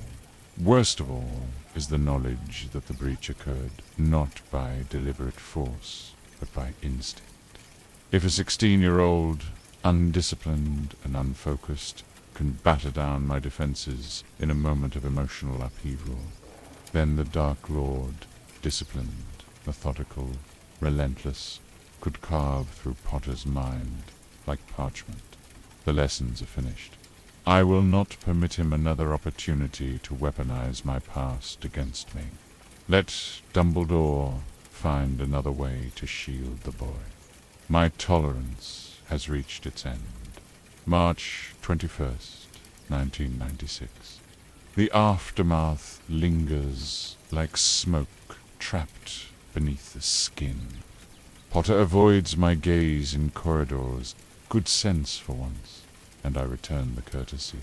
Worst of all is the knowledge that the breach occurred not by deliberate force, but by instinct. If a 16-year-old, undisciplined and unfocused, can batter down my defenses in a moment of emotional upheaval, then the Dark Lord, disciplined, methodical, relentless, could carve through Potter's mind like parchment. The lessons are finished. I will not permit him another opportunity to weaponize my past against me. Let Dumbledore find another way to shield the boy. My tolerance has reached its end. March 21st, 1996. The aftermath lingers like smoke trapped beneath the skin. Potter avoids my gaze in corridors, good sense for once, and I return the courtesy.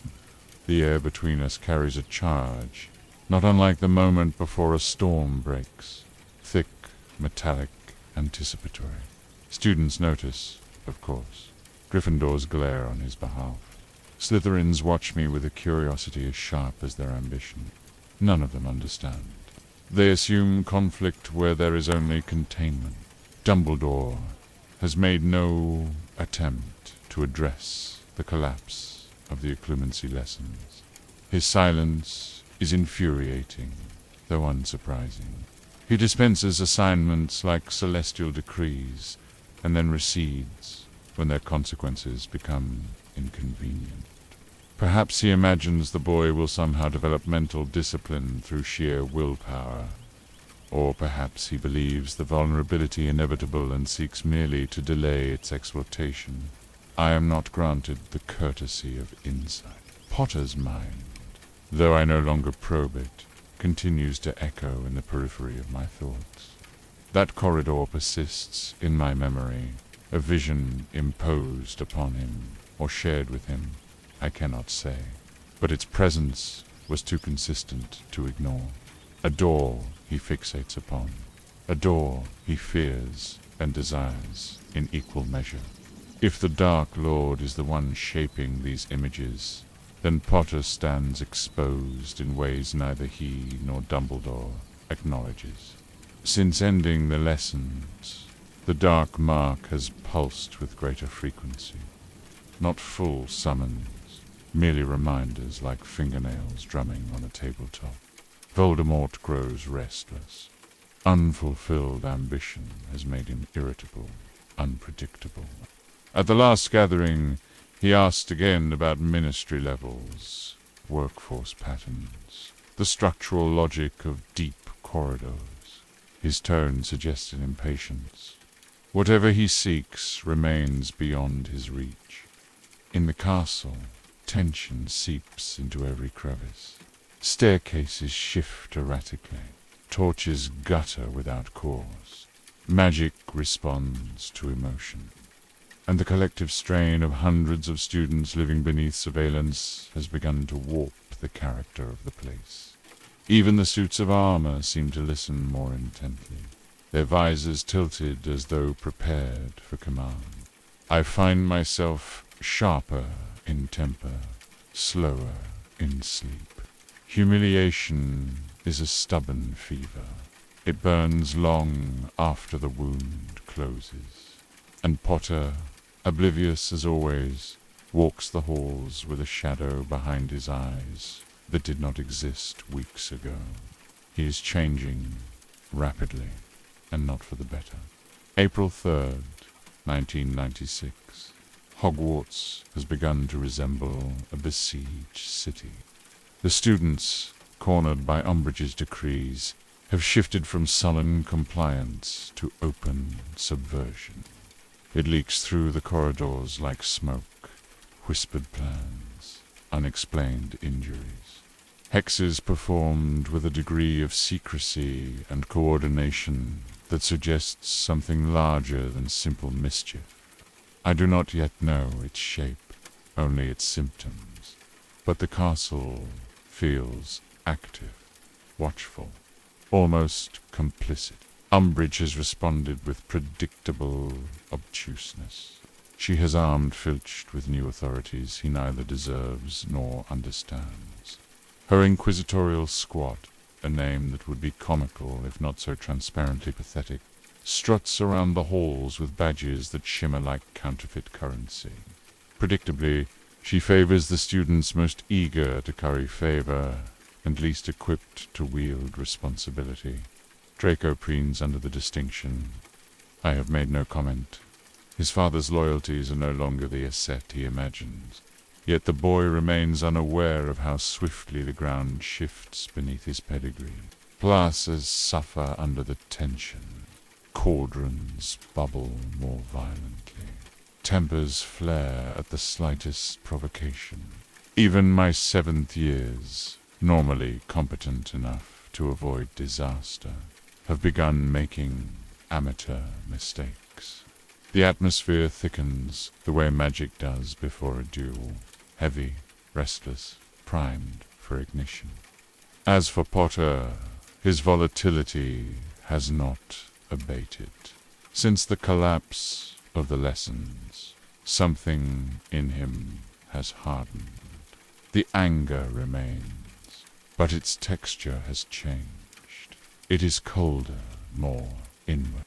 The air between us carries a charge, not unlike the moment before a storm breaks, thick, metallic, anticipatory. Students notice, of course. Gryffindors glare on his behalf. Slytherins watch me with a curiosity as sharp as their ambition. None of them understand. They assume conflict where there is only containment. Dumbledore has made no attempt to address the collapse of the Occlumency lessons. His silence is infuriating, though unsurprising. He dispenses assignments like celestial decrees, and then recedes when their consequences become inconvenient. Perhaps he imagines the boy will somehow develop mental discipline through sheer willpower, or perhaps he believes the vulnerability inevitable and seeks merely to delay its exploitation. I am not granted the courtesy of insight. Potter's mind, though I no longer probe it, continues to echo in the periphery of my thoughts. That corridor persists in my memory, a vision imposed upon him, or shared with him, I cannot say, but its presence was too consistent to ignore. A door he fixates upon, a door he fears and desires in equal measure. If the Dark Lord is the one shaping these images, then Potter stands exposed in ways neither he nor Dumbledore acknowledges. Since ending the lessons, the dark mark has pulsed with greater frequency. Not full summons, merely reminders like fingernails drumming on a tabletop. Voldemort grows restless. Unfulfilled ambition has made him irritable, unpredictable. At the last gathering, he asked again about ministry levels, workforce patterns, the structural logic of deep corridors. His tone suggested impatience. Whatever he seeks remains beyond his reach. In the castle, tension seeps into every crevice. Staircases shift erratically. Torches gutter without cause. Magic responds to emotion. And the collective strain of hundreds of students living beneath surveillance has begun to warp the character of the place. Even the suits of armor seem to listen more intently, their visors tilted as though prepared for command. I find myself sharper in temper, slower in sleep. Humiliation is a stubborn fever. It burns long after the wound closes. And Potter, oblivious as always, walks the halls with a shadow behind his eyes that did not exist weeks ago. He is changing rapidly, and not for the better. April 3rd, 1996. Hogwarts has begun to resemble a besieged city. The students, cornered by Umbridge's decrees, have shifted from sullen compliance to open subversion. It leaks through the corridors like smoke, whispered plans, unexplained injuries. hexes performed with a degree of secrecy and coordination that suggests something larger than simple mischief. I do not yet know its shape, only its symptoms, but the castle feels active, watchful, almost complicit. Umbridge has responded with predictable obtuseness. She has armed Filch with new authorities he neither deserves nor understands. Her inquisitorial squad, a name that would be comical if not so transparently pathetic, struts around the halls with badges that shimmer like counterfeit currency. Predictably, she favors the students most eager to curry favor and least equipped to wield responsibility. Draco preens under the distinction. I have made no comment. His father's loyalties are no longer the ascet he imagines. Yet the boy remains unaware of how swiftly the ground shifts beneath his pedigree. Classes suffer under the tension. Cauldrons bubble more violently. Tempers flare at the slightest provocation. Even my 7th years, normally competent enough to avoid disaster, have begun making amateur mistakes. The atmosphere thickens the way magic does before a duel. Heavy, restless, primed for ignition. As for Potter, his volatility has not abated. Since the collapse of the lessons, something in him has hardened. The anger remains, but its texture has changed. It is colder, more inward.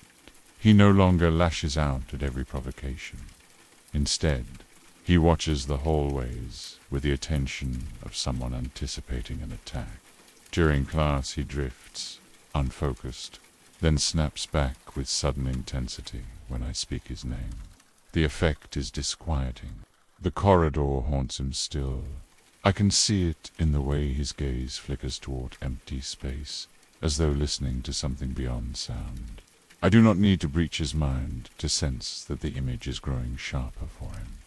He no longer lashes out at every provocation. Instead, he watches the hallways with the attention of someone anticipating an attack. During class he drifts, unfocused, then snaps back with sudden intensity when I speak his name. The effect is disquieting. The corridor haunts him still. I can see it in the way his gaze flickers toward empty space, as though listening to something beyond sound. I do not need to breach his mind to sense that the image is growing sharper for him.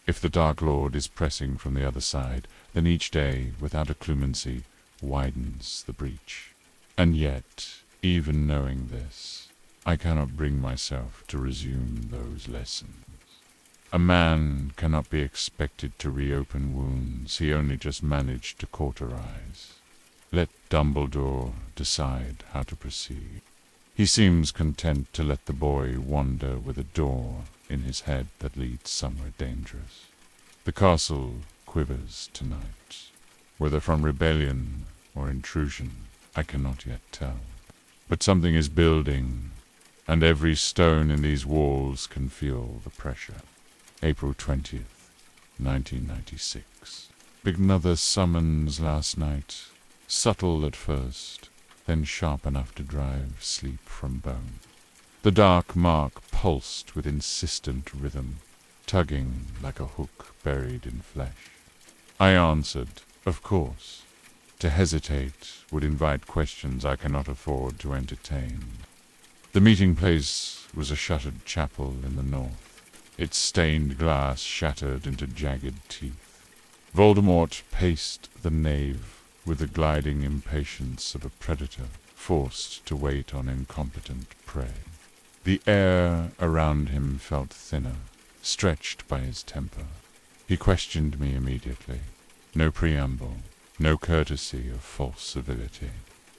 If the Dark Lord is pressing from the other side, then each day, without occlumency, widens the breach. And yet, even knowing this, I cannot bring myself to resume those lessons. A man cannot be expected to reopen wounds he only just managed to cauterize. Let Dumbledore decide how to proceed. He seems content to let the boy wander with a door in his head that leads somewhere dangerous. The castle quivers tonight. Whether from rebellion or intrusion, I cannot yet tell. But something is building, and every stone in these walls can feel the pressure. April 20th, 1996. Another summons last night, subtle at first, then sharp enough to drive sleep from bone. The dark mark pulsed with insistent rhythm, tugging like a hook buried in flesh. I answered, of course. To hesitate would invite questions I cannot afford to entertain. The meeting place was a shuttered chapel in the north, its stained glass shattered into jagged teeth. Voldemort paced the nave with the gliding impatience of a predator forced to wait on incompetent prey. The air around him felt thinner, stretched by his temper. He questioned me immediately. No preamble, no courtesy of false civility.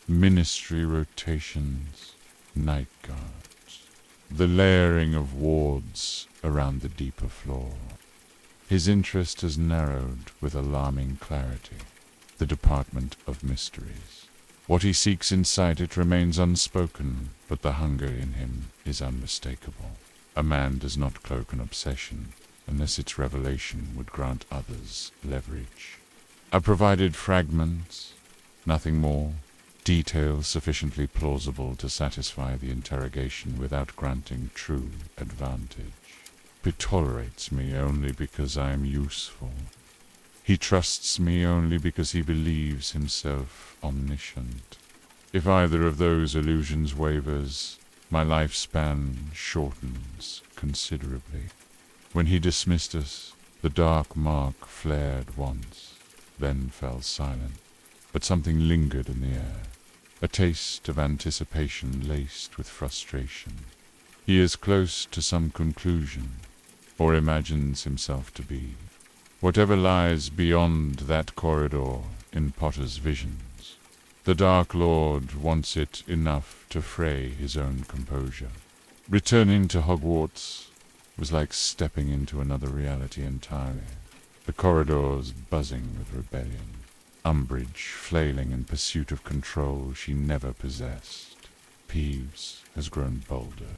Ministry rotations, night guards, the layering of wards around the deeper floor. His interest has narrowed with alarming clarity. The Department of Mysteries. What he seeks inside it remains unspoken, but the hunger in him is unmistakable. A man does not cloak an obsession unless its revelation would grant others leverage. I provided fragments, nothing more, details sufficiently plausible to satisfy the interrogation without granting true advantage. He tolerates me only because I am useful. He trusts me only because he believes himself omniscient. If either of those illusions wavers, my lifespan shortens considerably. When he dismissed us, the dark mark flared once, then fell silent. but something lingered in the air, a taste of anticipation laced with frustration. He is close to some conclusion, or imagines himself to be. Whatever lies beyond that corridor in Potter's visions, the Dark Lord wants it enough to fray his own composure. Returning to Hogwarts was like stepping into another reality entirely. The corridors buzzing with rebellion. Umbridge flailing in pursuit of control she never possessed. Peeves has grown bolder.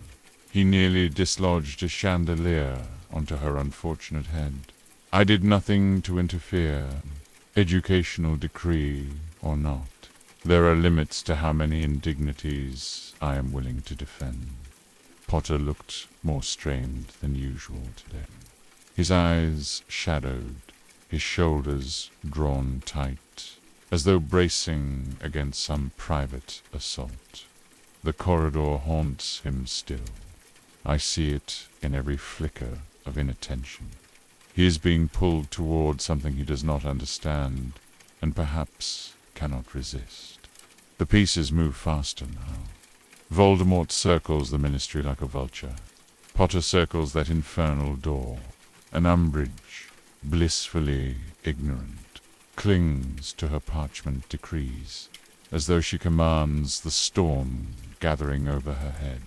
He nearly dislodged a chandelier onto her unfortunate head. I did nothing to interfere, educational decree or not. There are limits to how many indignities I am willing to defend. Potter looked more strained than usual today. His eyes shadowed, his shoulders drawn tight, as though bracing against some private assault. The corridor haunts him still. I see it in every flicker of inattention. He is being pulled toward something he does not understand, and perhaps cannot resist. The pieces move faster now. Voldemort circles the Ministry like a vulture. Potter circles that infernal door. And Umbridge, blissfully ignorant, clings to her parchment decrees, as though she commands the storm gathering over her head.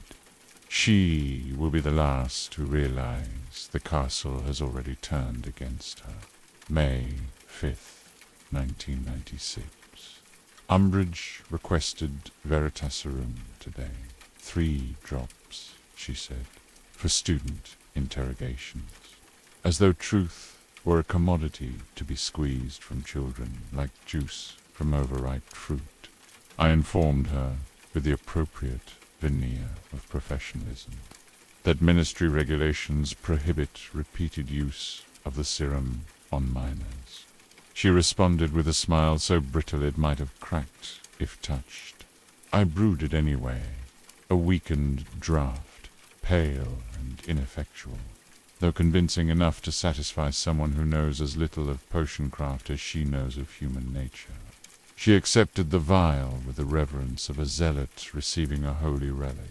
She will be the last to realize the castle has already turned against her. May 5th, 1996. Umbridge requested Veritaserum today. 3 drops, she said, for student interrogations. As though truth were a commodity to be squeezed from children like juice from overripe fruit. I informed her, with the appropriate veneer of professionalism, that ministry regulations prohibit repeated use of the serum on minors. She responded with a smile so brittle it might have cracked if touched. I brewed it anyway, a weakened draught, pale and ineffectual, though convincing enough to satisfy someone who knows as little of potion craft as she knows of human nature. She accepted the vial with the reverence of a zealot receiving a holy relic.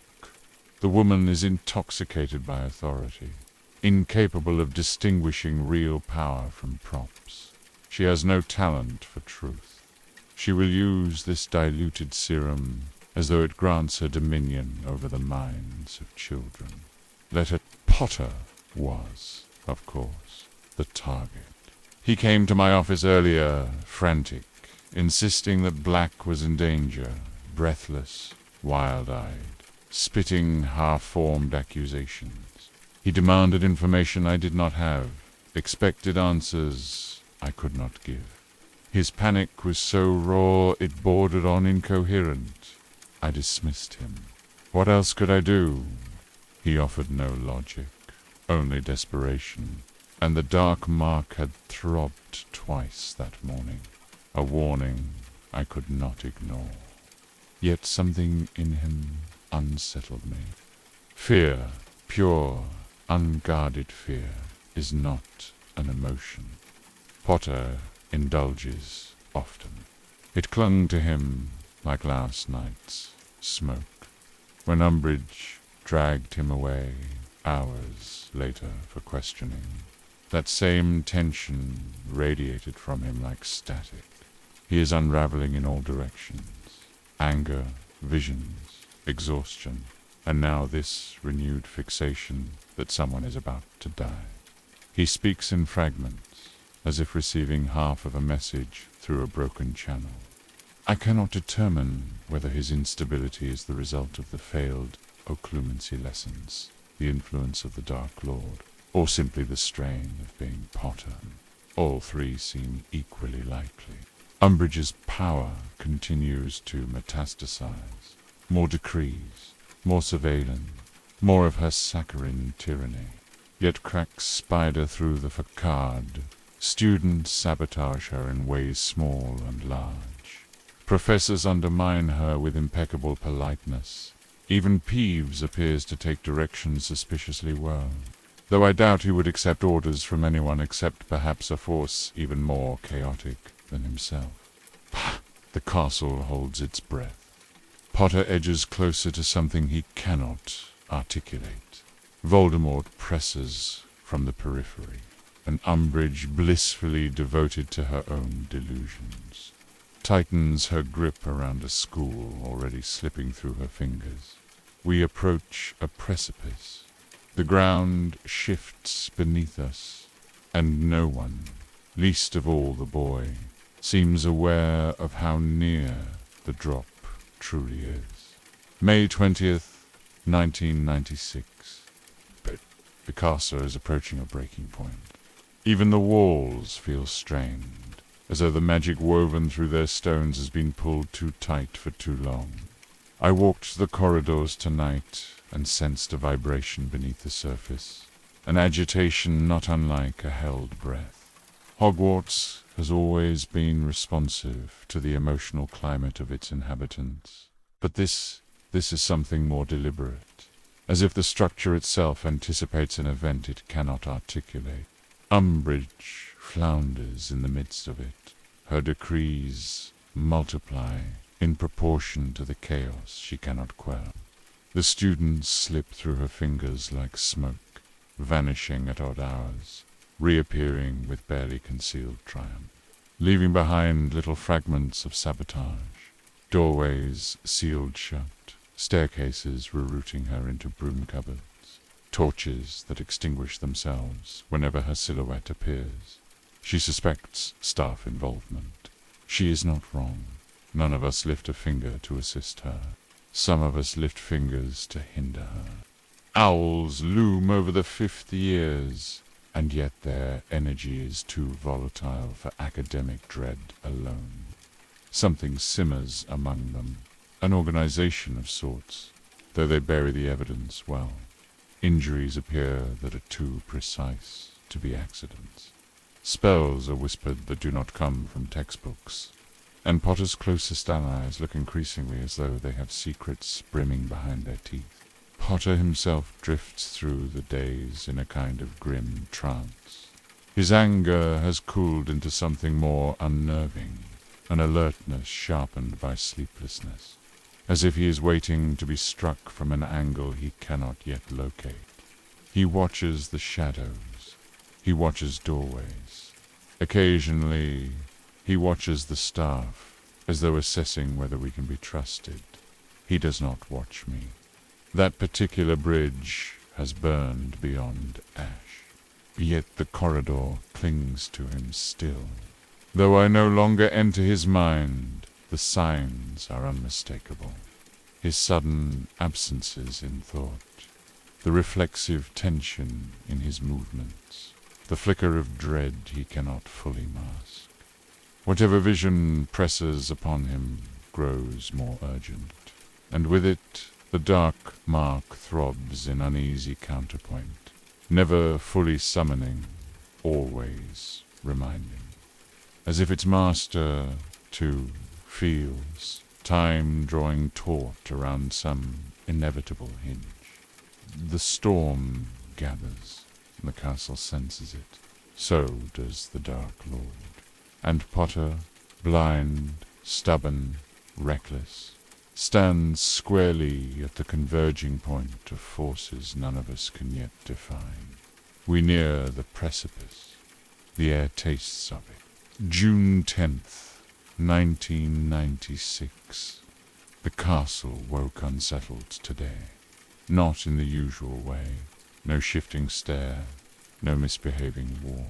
The woman is intoxicated by authority, incapable of distinguishing real power from props. She has no talent for truth. She will use this diluted serum as though it grants her dominion over the minds of children. Let it Potter was, of course, the target. He came to my office earlier, frantic, insisting that Black was in danger, breathless, wild-eyed, spitting half-formed accusations. He demanded information I did not have, expected answers I could not give. His panic was so raw it bordered on incoherent. I dismissed him. What else could I do? He offered no logic, only desperation, and the dark mark had throbbed twice that morning, a warning I could not ignore. Yet something in him unsettled me. Fear, pure, unguarded fear, is not an emotion. Potter indulges often. It clung to him like last night's smoke, when Umbridge dragged him away hours later for questioning. That same tension radiated from him like static. He is unraveling in all directions. Anger, visions, exhaustion, and now this renewed fixation that someone is about to die. He speaks in fragments, as if receiving half of a message through a broken channel. I cannot determine whether his instability is the result of the failed Occlumency lessons, the influence of the Dark Lord, or simply the strain of being Potter. All 3 seem equally likely. Umbridge's power continues to metastasize. More decrees, more surveillance, more of her saccharine tyranny. Yet cracks spider through the facade. Students sabotage her in ways small and large. Professors undermine her with impeccable politeness. Even Peeves appears to take directions suspiciously well, though I doubt he would accept orders from anyone except perhaps a force even more chaotic than himself. The castle holds its breath. Potter edges closer to something he cannot articulate. Voldemort presses from the periphery, an Umbridge blissfully devoted to her own delusions. Tightens her grip around a school already slipping through her fingers. We approach a precipice. The ground shifts beneath us, and no one, least of all the boy, seems aware of how near the drop truly is. May 20th, 1996. But Picasso is approaching a breaking point. Even the walls feel strained, as though the magic woven through their stones has been pulled too tight for too long. I walked the corridors tonight and sensed a vibration beneath the surface, an agitation not unlike a held breath. Hogwarts has always been responsive to the emotional climate of its inhabitants, but this is something more deliberate, as if the structure itself anticipates an event it cannot articulate. Umbridge flounders in the midst of it. Her decrees multiply in proportion to the chaos she cannot quell. The students slip through her fingers like smoke, vanishing at odd hours, reappearing with barely concealed triumph, leaving behind little fragments of sabotage, doorways sealed shut, staircases rerouting her into broom cupboards, torches that extinguish themselves whenever her silhouette appears. She suspects staff involvement. She is not wrong. None of us lift a finger to assist her. Some of us lift fingers to hinder her. Owls loom over the 5th years, and yet their energy is too volatile for academic dread alone. Something simmers among them, an organization of sorts, though they bury the evidence well. Injuries appear that are too precise to be accidents. Spells are whispered that do not come from textbooks, and Potter's closest allies look increasingly as though they have secrets brimming behind their teeth. Potter himself drifts through the days in a kind of grim trance. His anger has cooled into something more unnerving, an alertness sharpened by sleeplessness, as if he is waiting to be struck from an angle he cannot yet locate. He watches the shadows. He watches doorways. Occasionally, he watches the staff, as though assessing whether we can be trusted. He does not watch me. That particular bridge has burned beyond ash. Yet the corridor clings to him still. Though I no longer enter his mind, the signs are unmistakable. His sudden absences in thought, the reflexive tension in his movements, the flicker of dread he cannot fully mask. Whatever vision presses upon him grows more urgent, and with it the dark mark throbs in uneasy counterpoint, never fully summoning, always reminding. As if its master, too, feels time drawing taut around some inevitable hinge. The storm gathers, and the castle senses it. So does the Dark Lord. And Potter, blind, stubborn, reckless, stands squarely at the converging point of forces none of us can yet define. We near the precipice. The air tastes of it. June 10th, 1996. The castle woke unsettled today. Not in the usual way. No shifting stair, no misbehaving ward,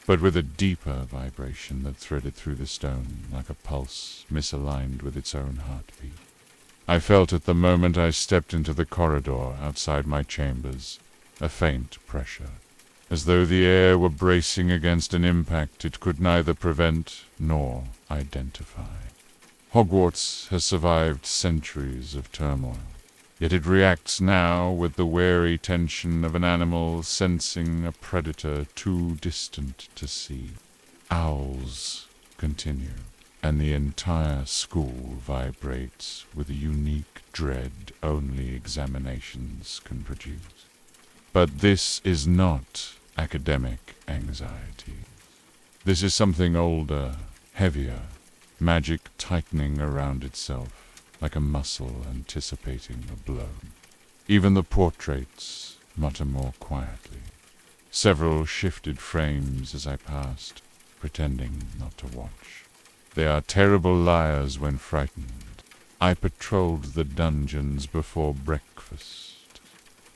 but with a deeper vibration that threaded through the stone like a pulse misaligned with its own heartbeat. I felt at the moment I stepped into the corridor outside my chambers a faint pressure, as though the air were bracing against an impact it could neither prevent nor identify. Hogwarts has survived centuries of turmoil, yet it reacts now with the wary tension of an animal sensing a predator too distant to see. Owls continue, and the entire school vibrates with a unique dread only examinations can produce. But this is not academic anxiety. This is something older, heavier, magic tightening around itself, like a muscle anticipating a blow. Even the portraits mutter more quietly. Several shifted frames as I passed, pretending not to watch. They are terrible liars when frightened. I patrolled the dungeons before breakfast.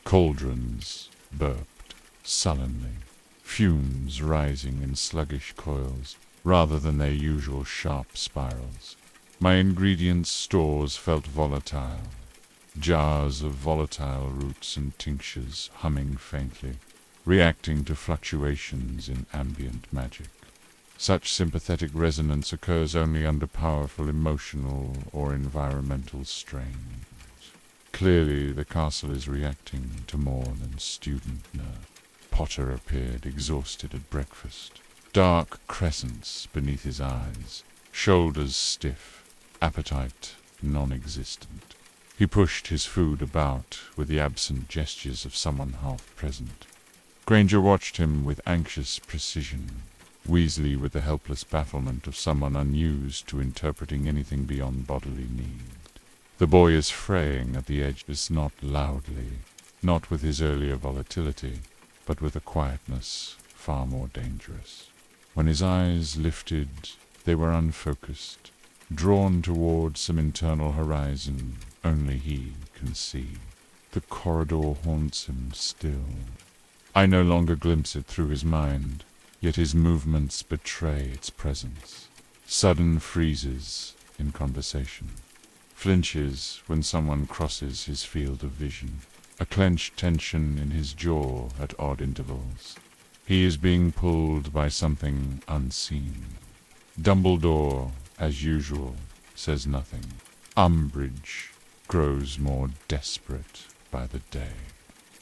Cauldrons burped sullenly, fumes rising in sluggish coils rather than their usual sharp spirals. My ingredient stores felt volatile, jars of volatile roots and tinctures humming faintly, reacting to fluctuations in ambient magic. Such sympathetic resonance occurs only under powerful emotional or environmental strains. Clearly, the castle is reacting to more than student nerve. Potter appeared exhausted at breakfast, dark crescents beneath his eyes, shoulders stiff, appetite non-existent. He pushed his food about with the absent gestures of someone half-present. Granger watched him with anxious precision, Weasley with the helpless bafflement of someone unused to interpreting anything beyond bodily need. The boy is fraying at the edges, not loudly, not with his earlier volatility, but with a quietness far more dangerous. When his eyes lifted, they were unfocused, drawn toward some internal horizon only he can see. The corridor haunts him still. I no longer glimpse it through his mind, yet his movements betray its presence. Sudden freezes in conversation, flinches when someone crosses his field of vision, a clenched tension in his jaw at odd intervals. He is being pulled by something unseen. Dumbledore, as usual, says nothing. Umbridge grows more desperate by the day.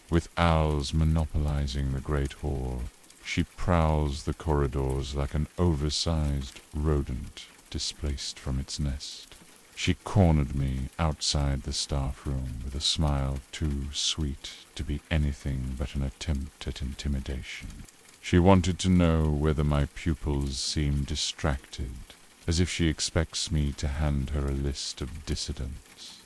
With owls monopolizing the great hall, she prowls the corridors like an oversized rodent displaced from its nest. She cornered me outside the staff room with a smile too sweet to be anything but an attempt at intimidation. She wanted to know whether my pupils seemed distracted, as if she expects me to hand her a list of dissidents.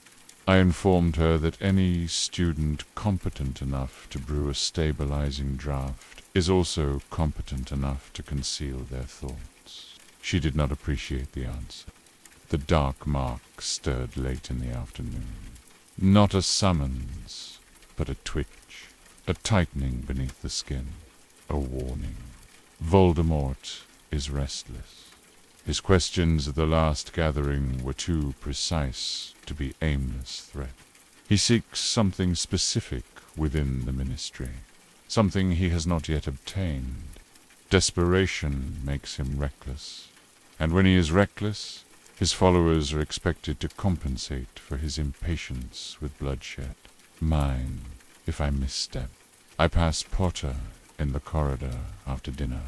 I informed her that any student competent enough to brew a stabilizing draught is also competent enough to conceal their thoughts. She did not appreciate the answer. The dark mark stirred late in the afternoon. Not a summons, but a twitch, a tightening beneath the skin, a warning. Voldemort is restless. His questions at the last gathering were too precise to be aimless threat. He seeks something specific within the ministry, something he has not yet obtained. Desperation makes him reckless, and when he is reckless, his followers are expected to compensate for his impatience with bloodshed. Mine, if I misstep. I passed Potter in the corridor after dinner.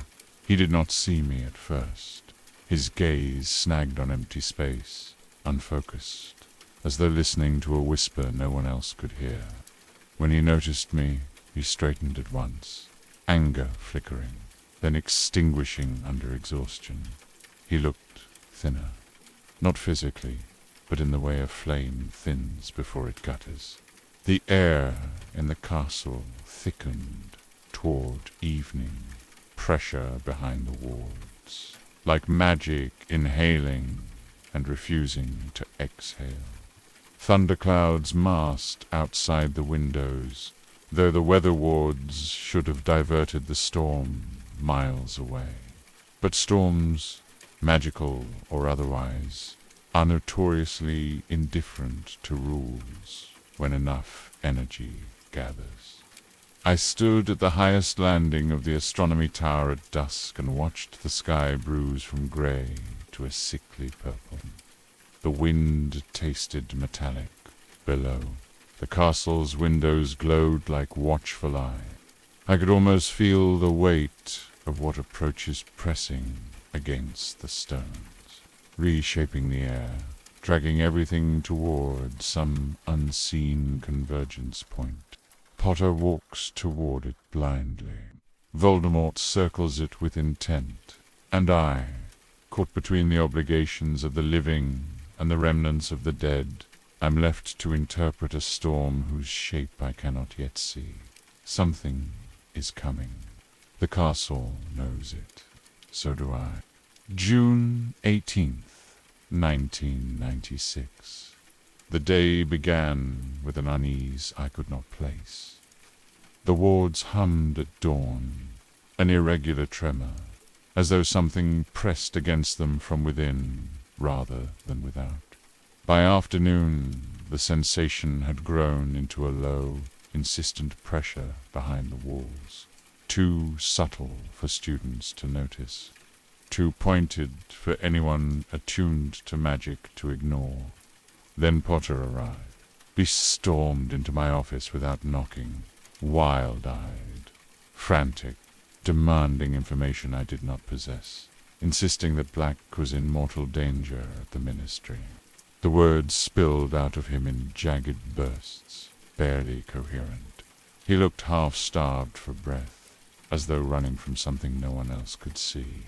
He did not see me at first. His gaze snagged on empty space, unfocused, as though listening to a whisper no one else could hear. When he noticed me, he straightened at once, anger flickering, then extinguishing under exhaustion. He looked thinner, not physically, but in the way a flame thins before it gutters. The air in the castle thickened toward evening, pressure behind the walls, like magic inhaling and refusing to exhale. Thunderclouds massed outside the windows, though the weather wards should have diverted the storm miles away. But storms, magical or otherwise, are notoriously indifferent to rules when enough energy gathers. I stood at the highest landing of the astronomy tower at dusk and watched the sky bruise from grey to a sickly purple. The wind tasted metallic below. The castle's windows glowed like watchful eye. I could almost feel the weight of what approaches pressing against the stones, reshaping the air, dragging everything toward some unseen convergence point. Potter walks toward it blindly. Voldemort circles it with intent, and I, caught between the obligations of the living and the remnants of the dead, I'm left to interpret a storm whose shape I cannot yet see. Something is coming. The castle knows it. So do I. June 18th, 1996. The day began with an unease I could not place. The wards hummed at dawn, an irregular tremor, as though something pressed against them from within rather than without. By afternoon, the sensation had grown into a low, insistent pressure behind the walls, too subtle for students to notice, too pointed for anyone attuned to magic to ignore. Then Potter arrived. He stormed into my office without knocking, wild-eyed, frantic, demanding information I did not possess, insisting that Black was in mortal danger at the ministry. The words spilled out of him in jagged bursts, barely coherent. He looked half-starved for breath, as though running from something no one else could see.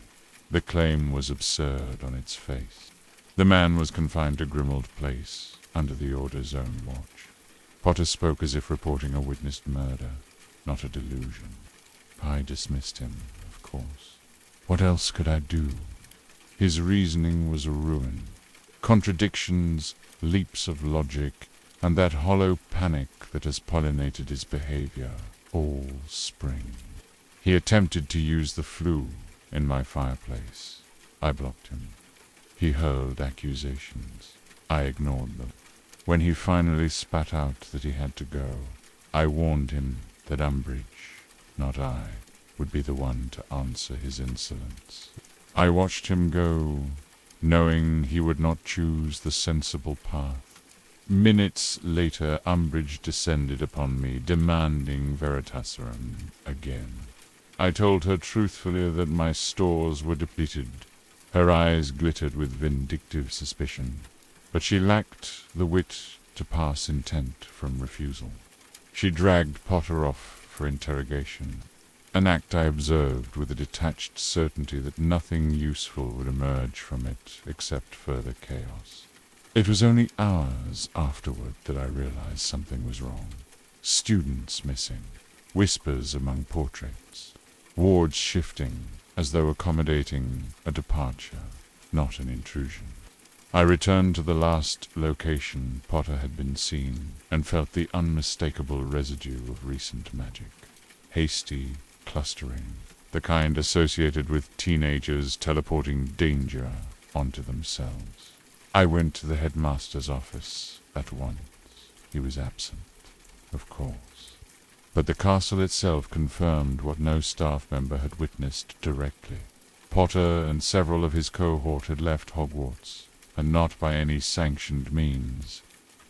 The claim was absurd on its face. The man was confined to Grimmauld Place, under the Order's own watch. Potter spoke as if reporting a witnessed murder, not a delusion. I dismissed him, of course. What else could I do? His reasoning was a ruin. Contradictions, leaps of logic, and that hollow panic that has pollinated his behavior, all spring. He attempted to use the flue in my fireplace. I blocked him. He hurled accusations. I ignored them. When he finally spat out that he had to go, I warned him that Umbridge, not I, would be the one to answer his insolence. I watched him go, knowing he would not choose the sensible path. Minutes later, Umbridge descended upon me, demanding Veritaserum again. I told her truthfully that my stores were depleted. Her eyes glittered with vindictive suspicion, but she lacked the wit to pass intent from refusal. She dragged Potter off for interrogation, an act I observed with a detached certainty that nothing useful would emerge from it except further chaos. It was only hours afterward that I realized something was wrong. Students missing, whispers among portraits, wards shifting as though accommodating a departure, not an intrusion. I returned to the last location Potter had been seen and felt the unmistakable residue of recent magic. Hasty clustering, the kind associated with teenagers teleporting danger onto themselves. I went to the headmaster's office at once. He was absent, of course. But the castle itself confirmed what no staff member had witnessed directly. Potter and several of his cohort had left Hogwarts, and not by any sanctioned means.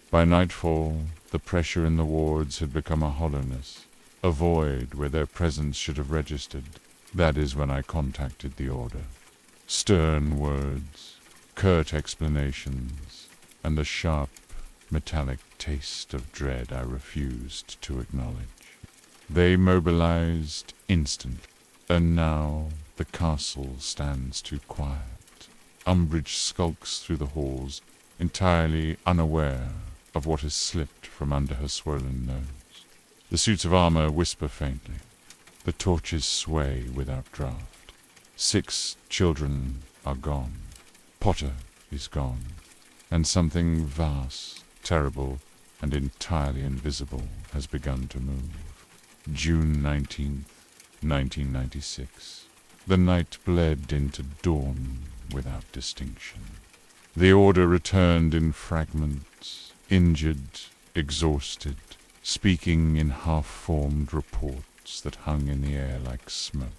By nightfall, the pressure in the wards had become a hollowness, a void where their presence should have registered. That is when I contacted the Order. Stern words, curt explanations, and a sharp, metallic taste of dread I refused to acknowledge. They mobilized instantly, and now the castle stands too quiet. Umbridge skulks through the halls, entirely unaware of what has slipped from under her swollen nose. The suits of armor whisper faintly. The torches sway without draft. 6 children are gone. Potter is gone, and something vast, terrible, and entirely invisible has begun to move. June 19th, 1996. The night bled into dawn without distinction. The Order returned in fragments, injured, exhausted, speaking in half-formed reports that hung in the air like smoke.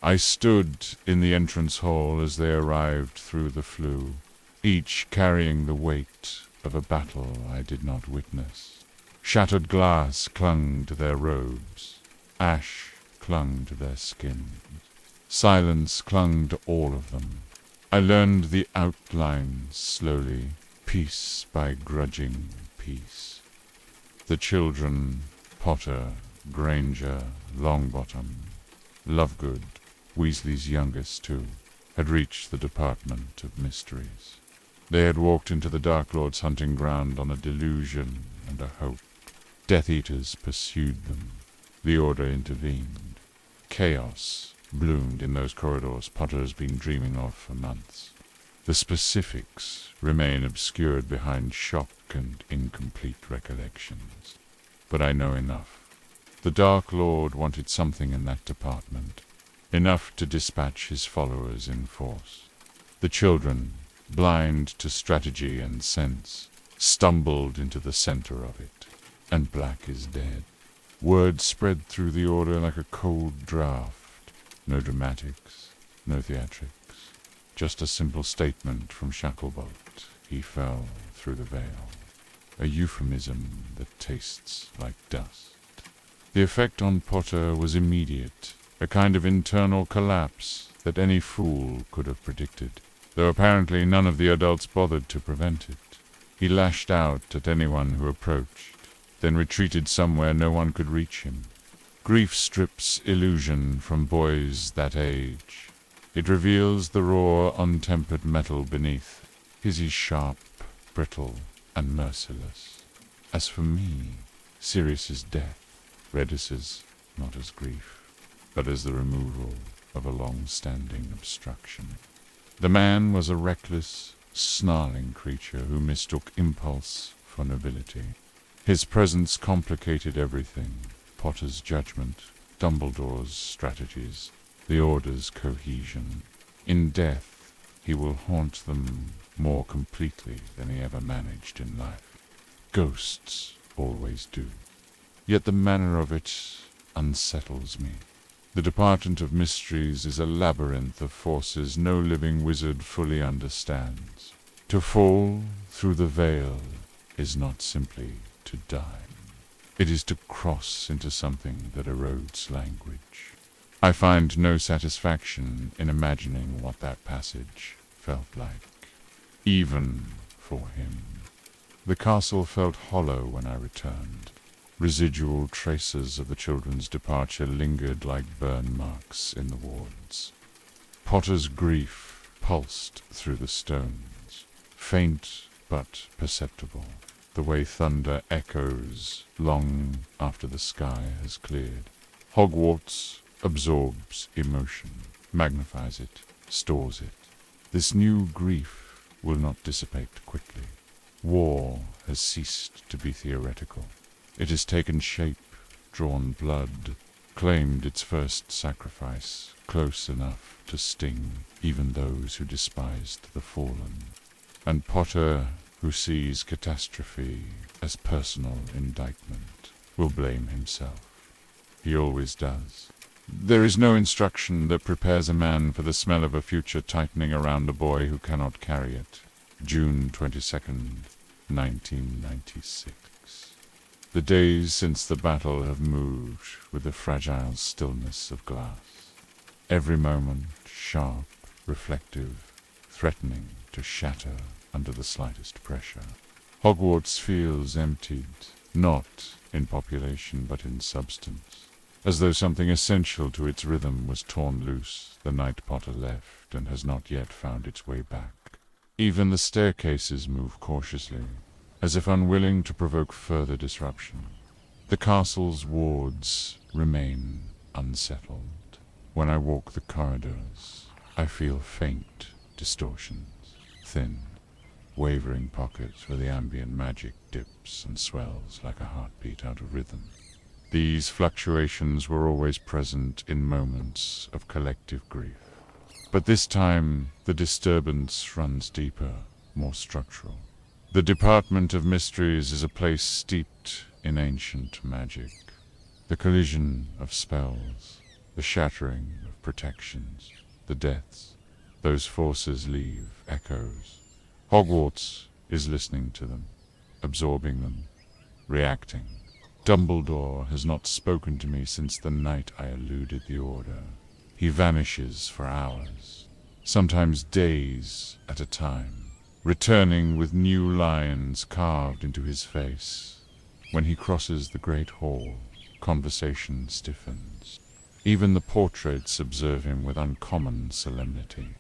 I stood in the entrance hall as they arrived through the flue, each carrying the weight of a battle I did not witness. Shattered glass clung to their robes. Ash clung to their skins. Silence clung to all of them. I learned the outlines slowly, piece by grudging piece. The children, Potter, Granger, Longbottom, Lovegood, Weasley's youngest too. had reached the Department of Mysteries. They had walked into the Dark Lord's hunting ground on a delusion and a hope. Death Eaters pursued them. The Order intervened. Chaos bloomed in those corridors Potter has been dreaming of for months. The specifics remain obscured behind shock and incomplete recollections. But I know enough. The Dark Lord wanted something in that department, enough to dispatch his followers in force. The children, blind to strategy and sense, stumbled into the center of it, and Black is dead. Word spread through the Order like a cold draft. No dramatics, no theatrics, just a simple statement from Shacklebolt. He fell through the veil. A euphemism that tastes like dust. The effect on Potter was immediate, a kind of internal collapse that any fool could have predicted, though apparently none of the adults bothered to prevent it. He lashed out at anyone who approached, then retreated somewhere no one could reach him. Grief strips illusion from boys that age. It reveals the raw, untempered metal beneath. His is sharp, brittle, and merciless. As for me, Sirius's death read as not as grief, but as the removal of a long-standing obstruction. The man was a reckless, snarling creature who mistook impulse for nobility. His presence complicated everything: Potter's judgment, Dumbledore's strategies, the Order's cohesion. In death, he will haunt them more completely than he ever managed in life. Ghosts always do. Yet the manner of it unsettles me. The Department of Mysteries is a labyrinth of forces no living wizard fully understands. To fall through the veil is not simply to die. It is to cross into something that erodes language. I find no satisfaction in imagining what that passage felt like, even for him. The castle felt hollow when I returned. Residual traces of the children's departure lingered like burn marks in the wards. Potter's grief pulsed through the stones, faint but perceptible, the way thunder echoes long after the sky has cleared. Hogwarts absorbs emotion, magnifies it, stores it. This new grief will not dissipate quickly. War has ceased to be theoretical. It has taken shape, drawn blood, claimed its first sacrifice, close enough to sting even those who despised the fallen. And Potter, who sees catastrophe as personal indictment, will blame himself. He always does. There is no instruction that prepares a man for the smell of a future tightening around a boy who cannot carry it. June 22nd, 1996. The days since the battle have moved with the fragile stillness of glass. Every moment sharp, reflective, threatening to shatter under the slightest pressure. Hogwarts feels emptied, not in population but in substance, as though something essential to its rhythm was torn loose the night Potter left and has not yet found its way back. Even the staircases move cautiously, as if unwilling to provoke further disruption. The castle's wards remain unsettled. When I walk the corridors, I feel faint distortions, thin, wavering pockets where the ambient magic dips and swells like a heartbeat out of rhythm. These fluctuations were always present in moments of collective grief. But this time, the disturbance runs deeper, more structural. The Department of Mysteries is a place steeped in ancient magic. The collision of spells, the shattering of protections, the deaths, those forces leave echoes. Hogwarts is listening to them, absorbing them, reacting. Dumbledore has not spoken to me since the night I eluded the Order. He vanishes for hours, sometimes days at a time, returning with new lines carved into his face. When he crosses the great hall, conversation stiffens. Even the portraits observe him with uncommon solemnity.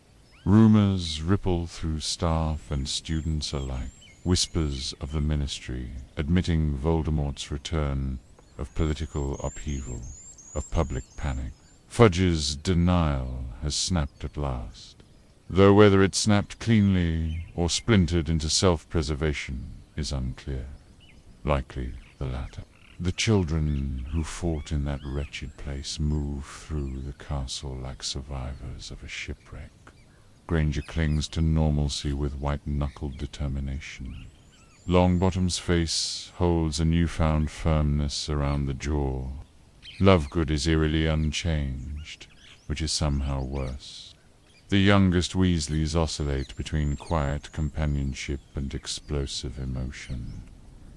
Rumors ripple through staff and students alike. Whispers of the ministry admitting Voldemort's return, of political upheaval, of public panic. Fudge's denial has snapped at last, though whether it snapped cleanly or splintered into self-preservation is unclear. Likely the latter. The children who fought in that wretched place move through the castle like survivors of a shipwreck. Granger clings to normalcy with white-knuckled determination. Longbottom's face holds a newfound firmness around the jaw. Lovegood is eerily unchanged, which is somehow worse. The youngest Weasleys oscillate between quiet companionship and explosive emotion.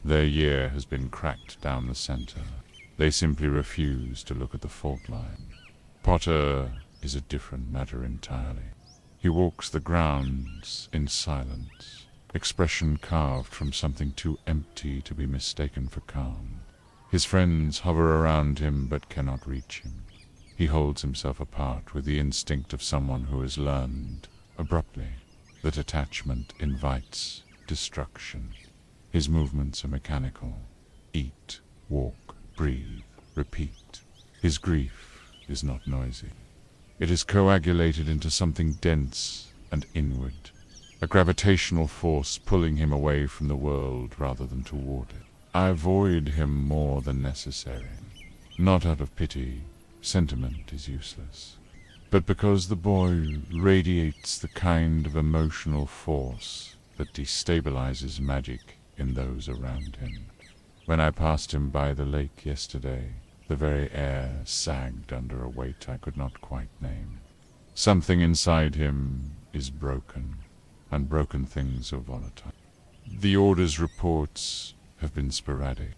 Their year has been cracked down the center. They simply refuse to look at the fault line. Potter is a different matter entirely. He walks the grounds in silence, expression carved from something too empty to be mistaken for calm. His friends hover around him but cannot reach him. He holds himself apart with the instinct of someone who has learned, abruptly, that attachment invites destruction. His movements are mechanical. Eat, walk, breathe, repeat. His grief is not noisy. It is coagulated into something dense and inward, a gravitational force pulling him away from the world rather than toward it. I avoid him more than necessary, not out of pity. Sentiment is useless, but because the boy radiates the kind of emotional force that destabilizes magic in those around him. When I passed him by the lake yesterday, the very air sagged under a weight I could not quite name. Something inside him is broken, and broken things are volatile. The Order's reports have been sporadic.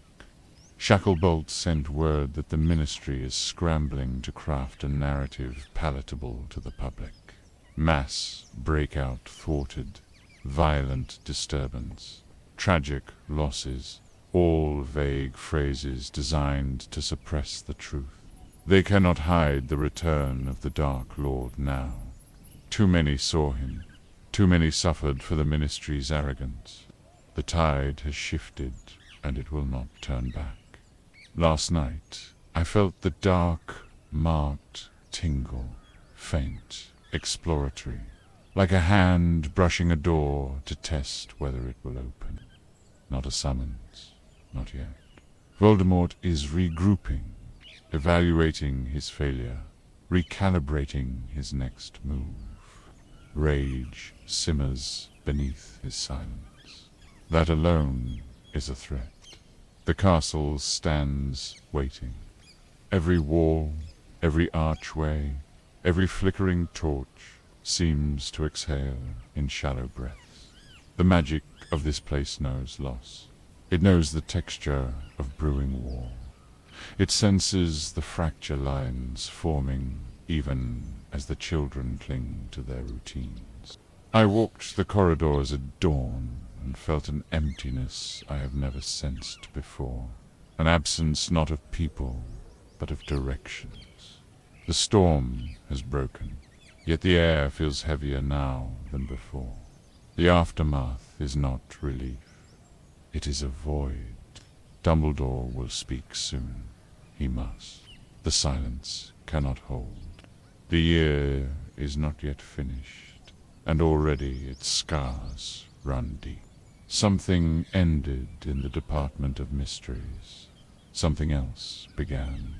Shacklebolt sent word that the Ministry is scrambling to craft a narrative palatable to the public. Mass breakout thwarted, violent disturbance, tragic losses, all vague phrases designed to suppress the truth. They cannot hide the return of the Dark Lord now. Too many saw him. Too many suffered for the Ministry's arrogance. The tide has shifted, and it will not turn back. Last night, I felt the dark, marked tingle, faint, exploratory, like a hand brushing a door to test whether it will open. Not a summons. Not yet. Voldemort is regrouping, evaluating his failure, recalibrating his next move. Rage simmers beneath his silence. That alone is a threat. The castle stands waiting. Every wall, every archway, every flickering torch seems to exhale in shallow breaths. The magic of this place knows loss. It knows the texture of brewing war. It senses the fracture lines forming even as the children cling to their routines. I walked the corridors at dawn and felt an emptiness I have never sensed before. An absence not of people, but of directions. The storm has broken, yet the air feels heavier now than before. The aftermath is not relief. It is a void. Dumbledore will speak soon. He must. The silence cannot hold. The year is not yet finished, and already its scars run deep. Something ended in the Department of Mysteries. Something else began.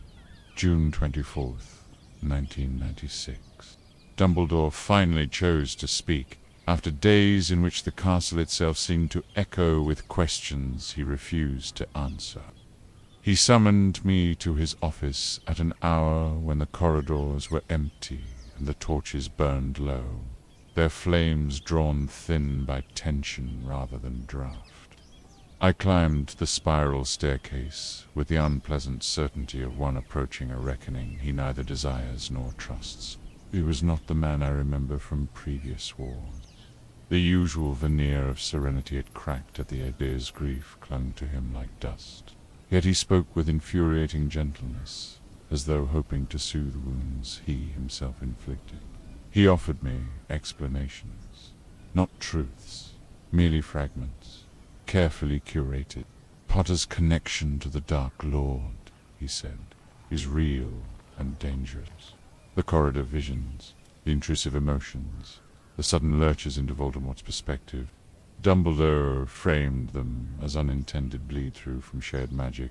June 24th, 1996. Dumbledore finally chose to speak, after days in which the castle itself seemed to echo with questions he refused to answer. He summoned me to his office at an hour when the corridors were empty and the torches burned low, their flames drawn thin by tension rather than draught. I climbed the spiral staircase with the unpleasant certainty of one approaching a reckoning he neither desires nor trusts. He was not the man I remember from previous wars. The usual veneer of serenity had cracked at the idea's grief clung to him like dust. Yet he spoke with infuriating gentleness, as though hoping to soothe wounds he himself inflicted. He offered me explanations, not truths, merely fragments, carefully curated. Potter's connection to the Dark Lord, he said, is real and dangerous. The corridor visions, the intrusive emotions, the sudden lurches into Voldemort's perspective. Dumbledore framed them as unintended bleed-through from shared magic,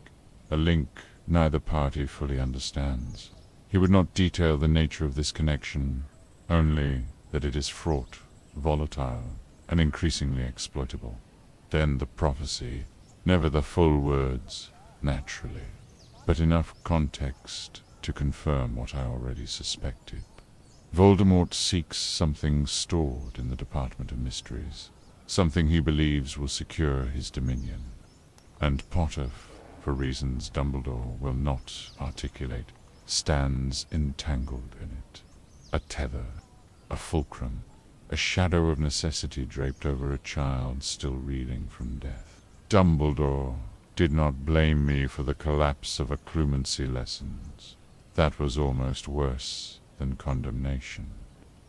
a link neither party fully understands. He would not detail the nature of this connection, only that it is fraught, volatile, and increasingly exploitable. Then the prophecy, never the full words, naturally, but enough context to confirm what I already suspected. Voldemort seeks something stored in the Department of Mysteries, something he believes will secure his dominion. And Potter, for reasons Dumbledore will not articulate, stands entangled in it. A tether, a fulcrum, a shadow of necessity draped over a child still reeling from death. Dumbledore did not blame me for the collapse of Occlumency lessons. That was almost worse than condemnation.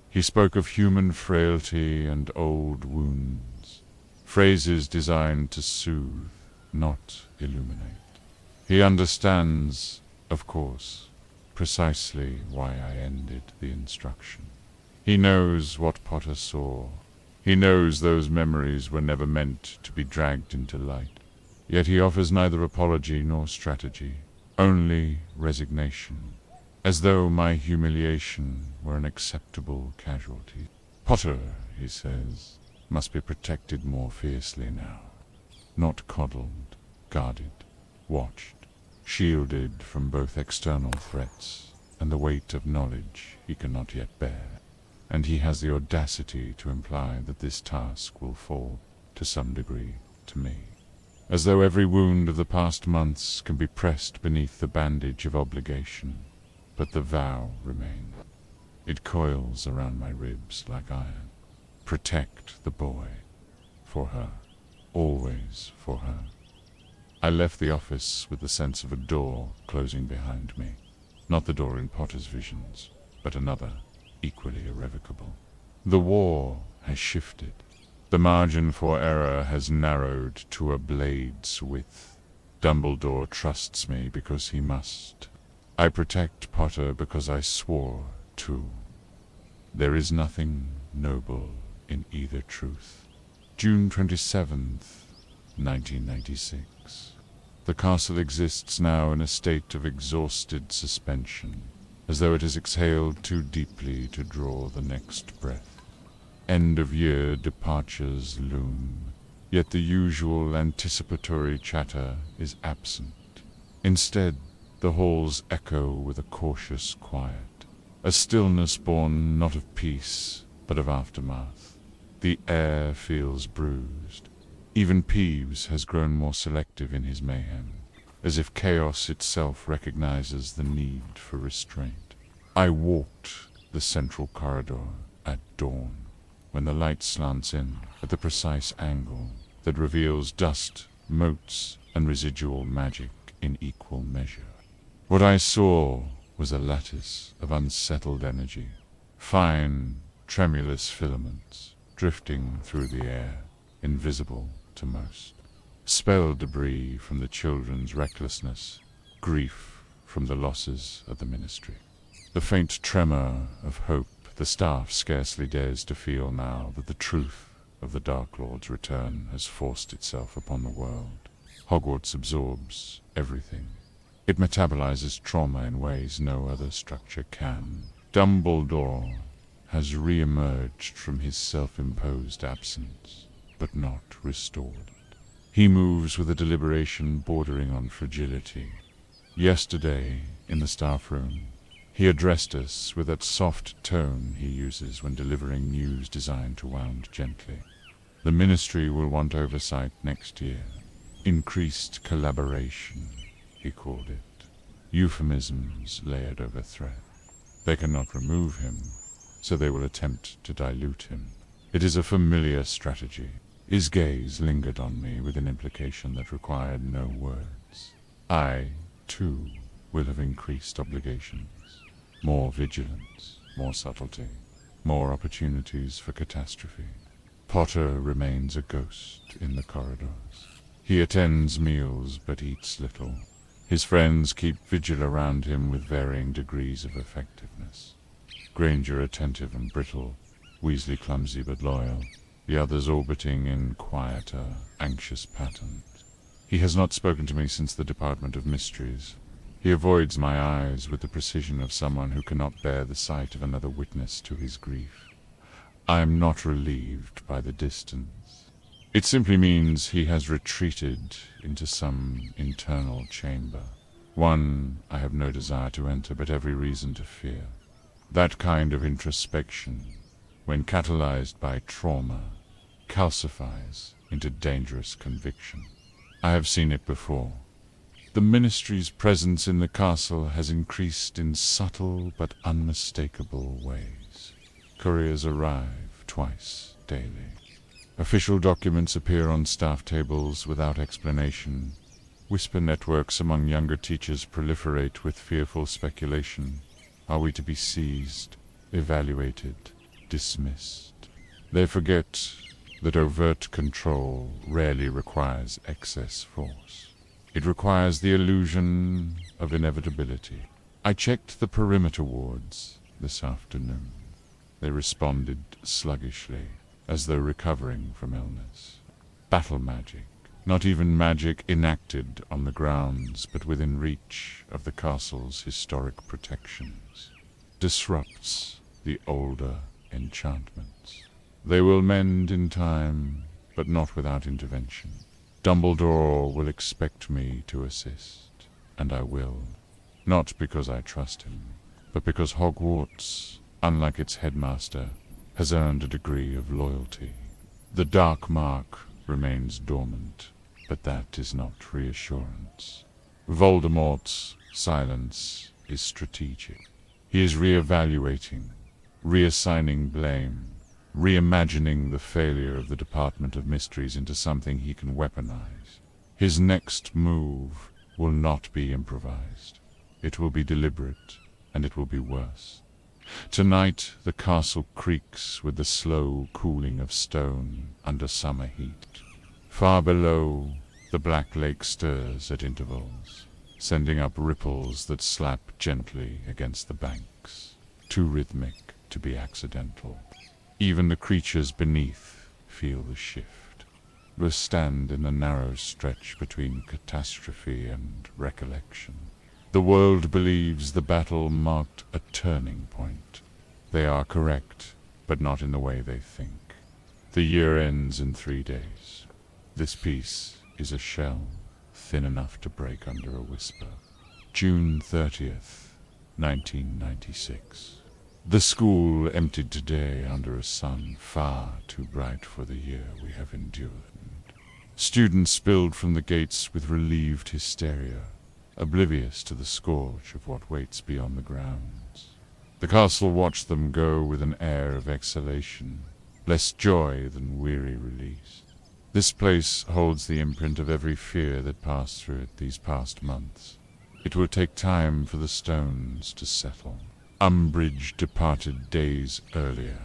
He spoke of human frailty and old wounds, phrases designed to soothe, not illuminate. He understands, of course, precisely why I ended the instruction. He knows what Potter saw. He knows those memories were never meant to be dragged into light. Yet he offers neither apology nor strategy, only resignation, as though my humiliation were an acceptable casualty. Potter, he says, must be protected more fiercely now, not coddled, guarded, watched, shielded from both external threats and the weight of knowledge he cannot yet bear. And he has the audacity to imply that this task will fall, to some degree, to me. As though every wound of the past months can be pressed beneath the bandage of obligation, but the vow remains. It coils around my ribs like iron. Protect the boy. For her. Always for her. I left the office with the sense of a door closing behind me. Not the door in Potter's visions, but another, equally irrevocable. The war has shifted. The margin for error has narrowed to a blade's width. Dumbledore trusts me because he must. I protect Potter because I swore to. There is nothing noble in either truth. June 27th, 1996. The castle exists now in a state of exhausted suspension, as though it has exhaled too deeply to draw the next breath. End-of-year departures loom, yet the usual anticipatory chatter is absent. Instead, the halls echo with a cautious quiet, a stillness born not of peace, but of aftermath. The air feels bruised. Even Peeves has grown more selective in his mayhem, as if chaos itself recognizes the need for restraint. I walked the central corridor at dawn, when the light slants in at the precise angle that reveals dust, motes, and residual magic in equal measure. What I saw was a lattice of unsettled energy, fine, tremulous filaments drifting through the air, invisible to most. Spell debris from the children's recklessness, grief from the losses of the ministry. The faint tremor of hope the staff scarcely dares to feel now that the truth of the Dark Lord's return has forced itself upon the world. Hogwarts absorbs everything. It metabolizes trauma in ways no other structure can. Dumbledore has re-emerged from his self-imposed absence, but not restored. He moves with a deliberation bordering on fragility. Yesterday, in the staff room, he addressed us with that soft tone he uses when delivering news designed to wound gently. The ministry will want oversight next year. Increased collaboration, he called it. Euphemisms layered over threat. They cannot remove him, so they will attempt to dilute him. It is a familiar strategy. His gaze lingered on me with an implication that required no words. I, too, will have increased obligations. More vigilance, more subtlety, more opportunities for catastrophe. Potter remains a ghost in the corridors. He attends meals but eats little. His friends keep vigil around him with varying degrees of effectiveness. Granger attentive and brittle, Weasley clumsy but loyal, the others orbiting in quieter, anxious patterns. He has not spoken to me since the Department of Mysteries. He avoids my eyes with the precision of someone who cannot bear the sight of another witness to his grief. I am not relieved by the distance. It simply means he has retreated into some internal chamber, one I have no desire to enter but every reason to fear. That kind of introspection, when catalyzed by trauma, calcifies into dangerous conviction. I have seen it before. The Ministry's presence in the castle has increased in subtle but unmistakable ways. Couriers arrive twice daily. Official documents appear on staff tables without explanation. Whisper networks among younger teachers proliferate with fearful speculation. Are we to be seized, evaluated, dismissed? They forget that overt control rarely requires excess force. It requires the illusion of inevitability. I checked the perimeter wards this afternoon. They responded sluggishly, as though recovering from illness. Battle magic, not even magic enacted on the grounds but within reach of the castle's historic protections, disrupts the older enchantments. They will mend in time, but not without intervention. Dumbledore will expect me to assist, and I will, not because I trust him, but because Hogwarts, unlike its headmaster, has earned a degree of loyalty. The dark mark remains dormant, but that is not reassurance. Voldemort's silence is strategic. He is reevaluating, reassigning blame, reimagining the failure of the Department of Mysteries into something he can weaponize. His next move will not be improvised. It will be deliberate, and it will be worse. Tonight the castle creaks with the slow cooling of stone under summer heat. Far below, the black lake stirs at intervals, sending up ripples that slap gently against the banks, too rhythmic to be accidental. Even the creatures beneath feel the shift. We stand in the narrow stretch between catastrophe and recollection. The world believes the battle marked a turning point. They are correct, but not in the way they think. The year ends in 3 days. This piece is a shell, thin enough to break under a whisper. June 30th, 1996. The school emptied today under a sun far too bright for the year we have endured. Students spilled from the gates with relieved hysteria, oblivious to the scourge of what waits beyond the grounds. The castle watched them go with an air of exhalation, less joy than weary release. This place holds the imprint of every fear that passed through it these past months. It will take time for the stones to settle. Umbridge departed days earlier,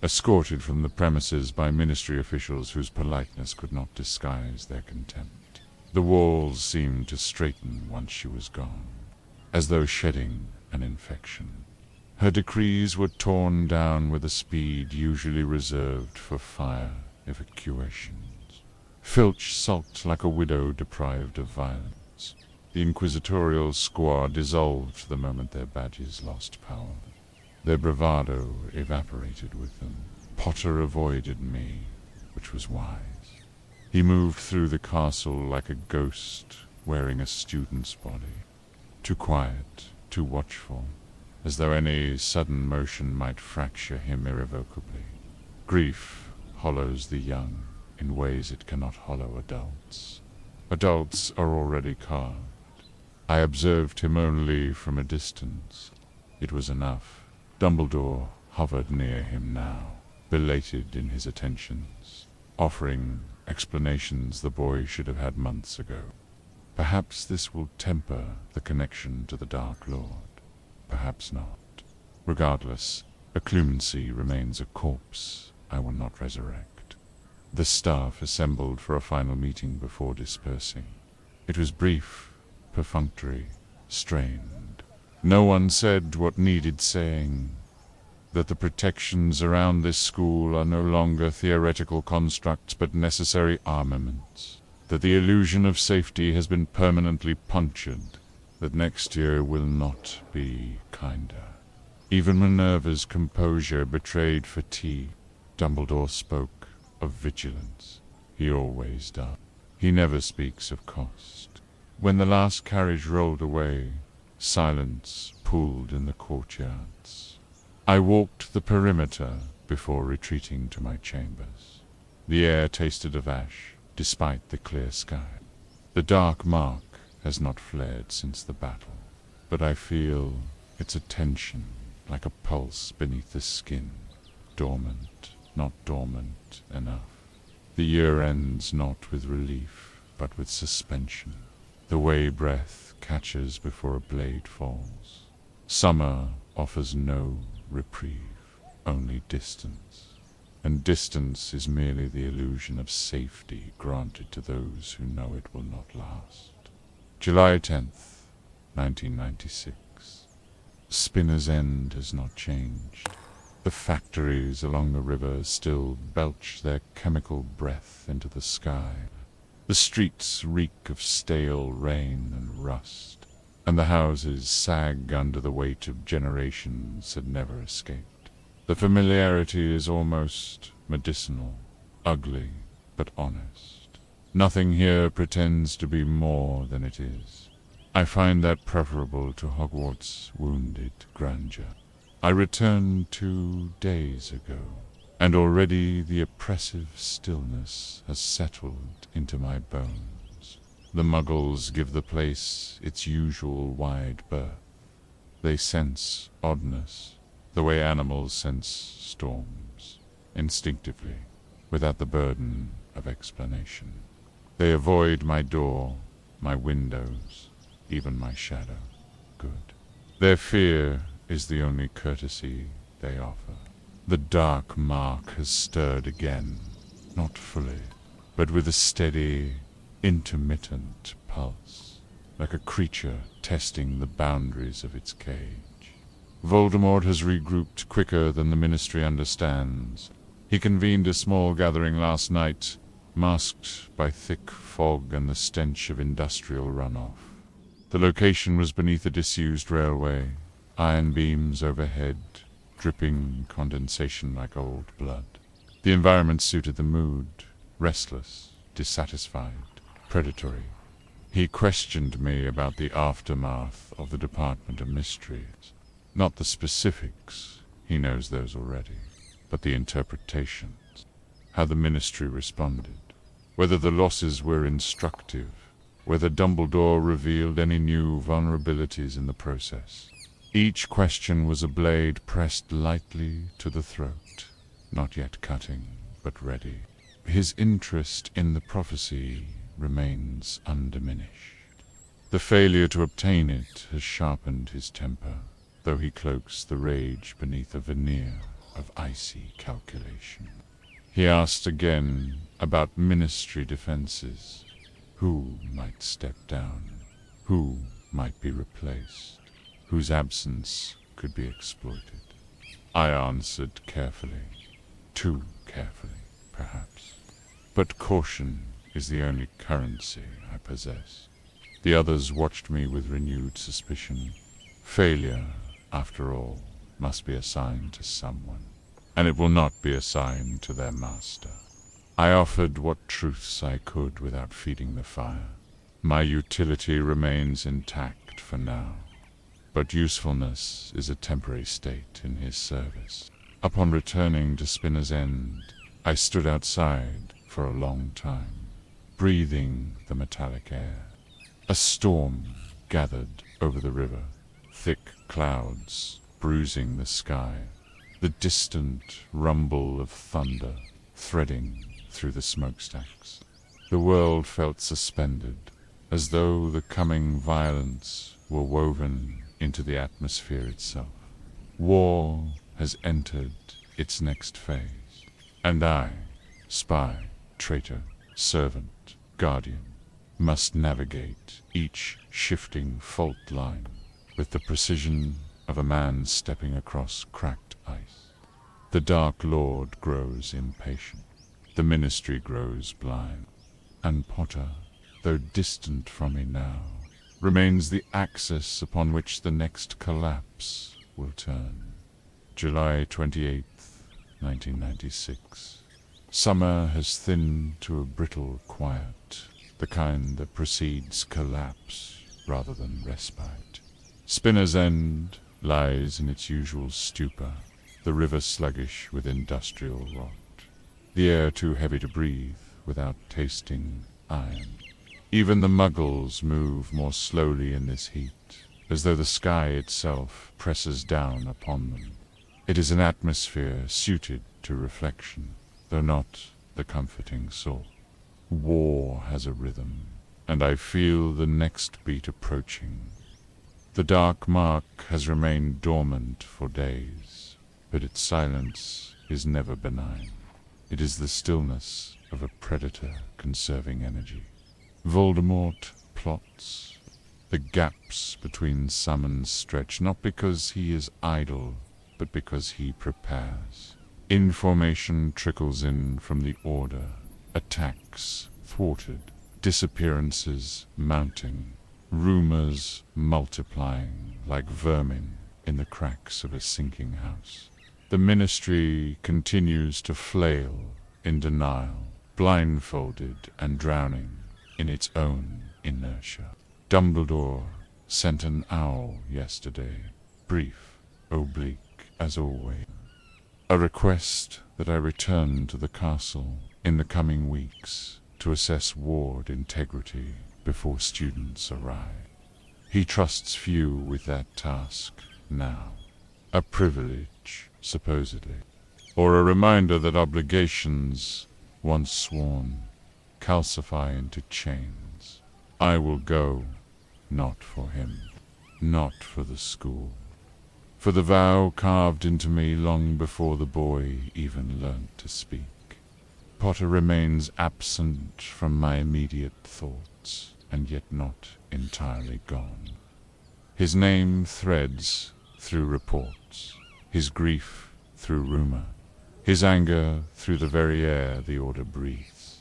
escorted from the premises by ministry officials whose politeness could not disguise their contempt. The walls seemed to straighten once she was gone, as though shedding an infection. Her decrees were torn down with a speed usually reserved for fire evacuations. Filch sulked like a widow deprived of violence. The inquisitorial squad dissolved the moment their badges lost power. Their bravado evaporated with them. Potter avoided me, which was wise. He moved through the castle like a ghost wearing a student's body, too quiet, too watchful, as though any sudden motion might fracture him irrevocably. Grief hollows the young in ways it cannot hollow adults. Adults are already carved. I observed him only from a distance. It was enough. Dumbledore hovered near him now, belated in his attentions, offering explanations the boy should have had months ago. Perhaps this will temper the connection to the Dark Lord. Perhaps not. Regardless, Occlumency remains a corpse I will not resurrect. The staff assembled for a final meeting before dispersing. It was brief, perfunctory, strained. No one said what needed saying, that the protections around this school are no longer theoretical constructs but necessary armaments, that the illusion of safety has been permanently punctured, that next year will not be kinder. Even Minerva's composure betrayed fatigue. Dumbledore spoke of vigilance. He always does. He never speaks of cost. When the last carriage rolled away, silence pooled in the courtyards. I walked the perimeter before retreating to my chambers. The air tasted of ash, despite the clear sky. The dark mark has not fled since the battle, but I feel its attention like a pulse beneath the skin, dormant, not dormant enough. The year ends not with relief, but with suspension, the way breath catches before a blade falls. Summer offers no reprieve, only distance, and distance is merely the illusion of safety granted to those who know it will not last. July 10th, 1996. Spinner's End has not changed. The factories along the river still belch their chemical breath into the sky. The streets reek of stale rain and rust, and the houses sag under the weight of generations that never escaped. The familiarity is almost medicinal, ugly but honest. Nothing here pretends to be more than it is. I find that preferable to Hogwarts' wounded grandeur. I returned 2 days ago, and already the oppressive stillness has settled into my bones. The Muggles give the place its usual wide berth. They sense oddness, the way animals sense storms, instinctively, without the burden of explanation. They avoid my door, my windows, even my shadow. Good. Their fear is the only courtesy they offer. The dark mark has stirred again, not fully, but with a steady, intermittent pulse, like a creature testing the boundaries of its cage. Voldemort has regrouped quicker than the Ministry understands. He convened a small gathering last night, masked by thick fog and the stench of industrial runoff. The location was beneath a disused railway, iron beams overhead, dripping condensation like old blood. The environment suited the mood, restless, dissatisfied, predatory. He questioned me about the aftermath of the Department of Mysteries. Not the specifics, he knows those already, but the interpretations, how the Ministry responded, whether the losses were instructive, whether Dumbledore revealed any new vulnerabilities in the process. Each question was a blade pressed lightly to the throat, not yet cutting, but ready. His interest in the prophecy remains undiminished. The failure to obtain it has sharpened his temper, though he cloaks the rage beneath a veneer of icy calculation. He asked again about ministry defenses. Who might step down? Who might be replaced? Whose absence could be exploited? I answered carefully, too carefully, perhaps. But caution is the only currency I possess. The others watched me with renewed suspicion. Failure, after all, must be assigned to someone, and it will not be assigned to their master. I offered what truths I could without feeding the fire. My utility remains intact for now, but usefulness is a temporary state in his service. Upon returning to Spinner's End, I stood outside for a long time, breathing the metallic air. A storm gathered over the river, thick clouds bruising the sky, the distant rumble of thunder threading through the smokestacks. The world felt suspended, as though the coming violence were woven into the atmosphere itself. War has entered its next phase, and I, spy, traitor, servant, guardian, must navigate each shifting fault line with the precision of a man stepping across cracked ice. The Dark Lord grows impatient. The ministry grows blind. And Potter, though distant from me now, remains the axis upon which the next collapse will turn. July 28th, 1996. Summer has thinned to a brittle quiet, the kind that precedes collapse rather than respite. Spinner's End lies in its usual stupor, the river sluggish with industrial rot, the air too heavy to breathe without tasting iron. Even the muggles move more slowly in this heat, as though the sky itself presses down upon them. It is an atmosphere suited to reflection, though not the comforting sort. War has a rhythm, and I feel the next beat approaching. The dark mark has remained dormant for days, but its silence is never benign. It is the stillness of a predator conserving energy. Voldemort plots. The gaps between summons stretch, not because he is idle, but because he prepares. Information trickles in from the Order, attacks thwarted, disappearances mounting, rumors multiplying like vermin in the cracks of a sinking house. The ministry continues to flail in denial, blindfolded and drowning in its own inertia. Dumbledore sent an owl yesterday, brief, oblique as always. A request that I return to the castle in the coming weeks to assess ward integrity before students arrive. He trusts few with that task now. A privilege, supposedly, or a reminder that obligations, once sworn, calcify into chains. I will go, not for him, not for the school, for the vow carved into me long before the boy even learnt to speak. Potter remains absent from my immediate thoughts, and yet not entirely gone. His name threads through reports, his grief through rumor, his anger through the very air the Order breathes.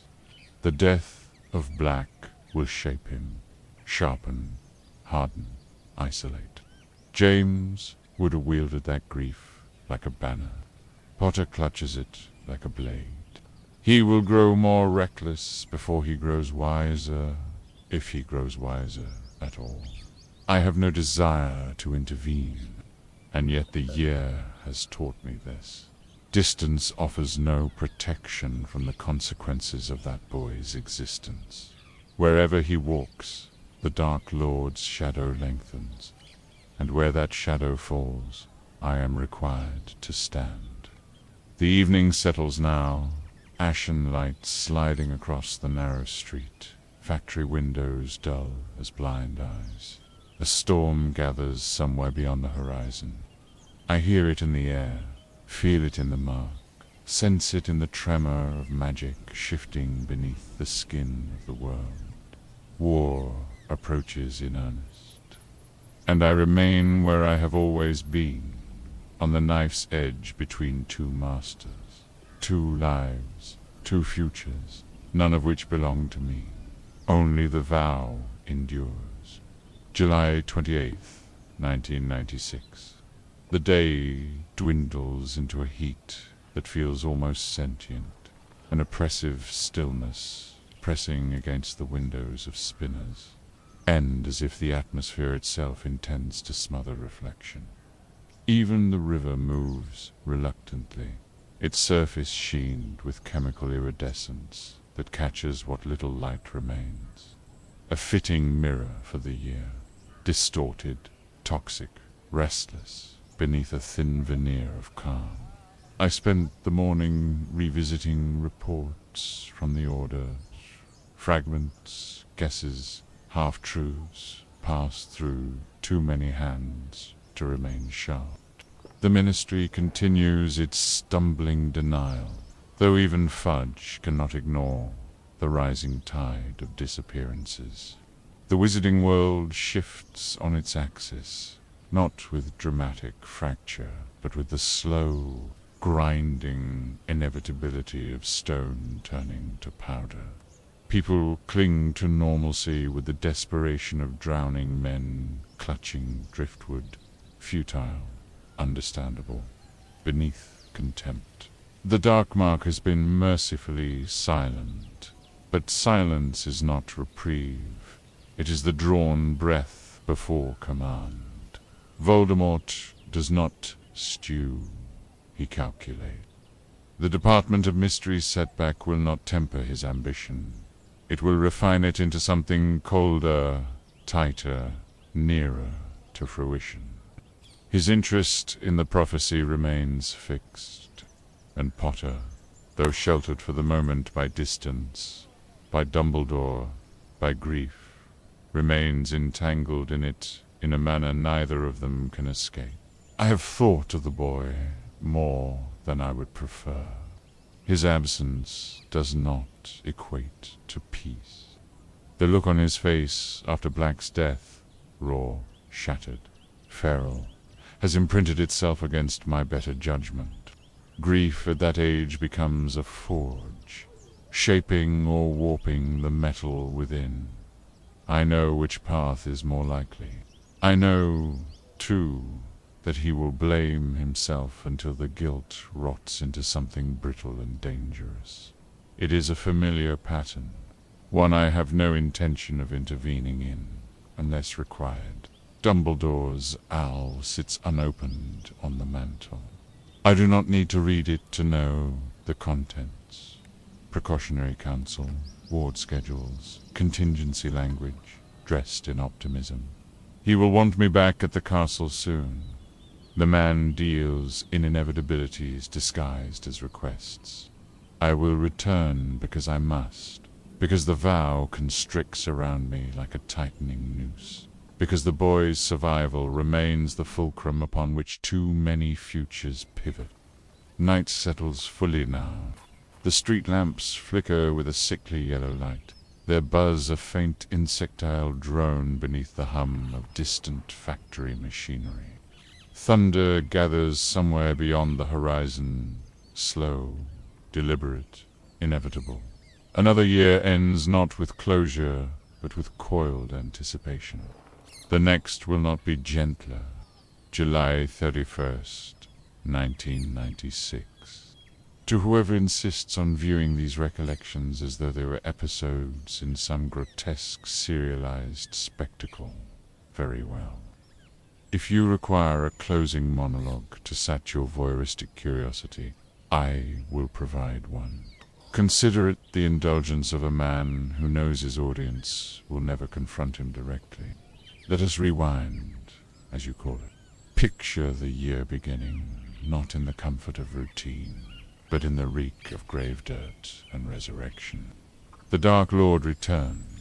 The death of Black will shape him, sharpen, harden, isolate. James would have wielded that grief like a banner. Potter clutches it like a blade. He will grow more reckless before he grows wiser, if he grows wiser at all. I have no desire to intervene, and yet the year has taught me this. Distance offers no protection from the consequences of that boy's existence. Wherever he walks, the Dark Lord's shadow lengthens, and where that shadow falls, I am required to stand. The evening settles now, ashen lights sliding across the narrow street, factory windows dull as blind eyes. A storm gathers somewhere beyond the horizon. I hear it in the air, feel it in the mark, sense it in the tremor of magic shifting beneath the skin of the world. War approaches in earnest, and I remain where I have always been, on the knife's edge between two masters, two lives, two futures, none of which belong to me. Only the vow endures. July 28th, 1996. The day dwindles into a heat that feels almost sentient, an oppressive stillness pressing against the windows of spinners, and as if the atmosphere itself intends to smother reflection. Even the river moves reluctantly, its surface sheened with chemical iridescence that catches what little light remains. A fitting mirror for the year, distorted, toxic, restless, beneath a thin veneer of calm. I spent the morning revisiting reports from the Order, fragments, guesses, half-truths, passed through too many hands to remain sharp. The Ministry continues its stumbling denial, though even Fudge cannot ignore the rising tide of disappearances. The wizarding world shifts on its axis, not with dramatic fracture, but with the slow, grinding inevitability of stone turning to powder. People cling to normalcy with the desperation of drowning men clutching driftwood, futile, understandable, beneath contempt. The Dark Mark has been mercifully silent, but silence is not reprieve. It is the drawn breath before command. Voldemort does not stew, he calculates. The Department of Mystery's setback will not temper his ambition. It will refine it into something colder, tighter, nearer to fruition. His interest in the prophecy remains fixed, and Potter, though sheltered for the moment by distance, by Dumbledore, by grief, remains entangled in it in a manner neither of them can escape. I have thought of the boy more than I would prefer. His absence does not equate to peace. The look on his face after Black's death, raw, shattered, feral, has imprinted itself against my better judgment. Grief at that age becomes a forge, shaping or warping the metal within. I know which path is more likely. I know, too, that he will blame himself until the guilt rots into something brittle and dangerous. It is a familiar pattern, one I have no intention of intervening in, unless required. Dumbledore's owl sits unopened on the mantel. I do not need to read it to know the contents. Precautionary counsel, ward schedules, contingency language, dressed in optimism. He will want me back at the castle soon. The man deals in inevitabilities disguised as requests. I will return because I must, because the vow constricts around me like a tightening noose, because the boy's survival remains the fulcrum upon which too many futures pivot. Night settles fully now. The street lamps flicker with a sickly yellow light, their buzz a faint insectile drone beneath the hum of distant factory machinery. Thunder gathers somewhere beyond the horizon, slow, deliberate, inevitable. Another year ends not with closure, but with coiled anticipation. The next will not be gentler. July 31st, 1996. To whoever insists on viewing these recollections as though they were episodes in some grotesque serialized spectacle, very well. If you require a closing monologue to sat your voyeuristic curiosity, I will provide one. Consider it the indulgence of a man who knows his audience will never confront him directly. Let us rewind, as you call it. Picture the year beginning, not in the comfort of routine, but in the reek of grave dirt and resurrection. The Dark Lord returned,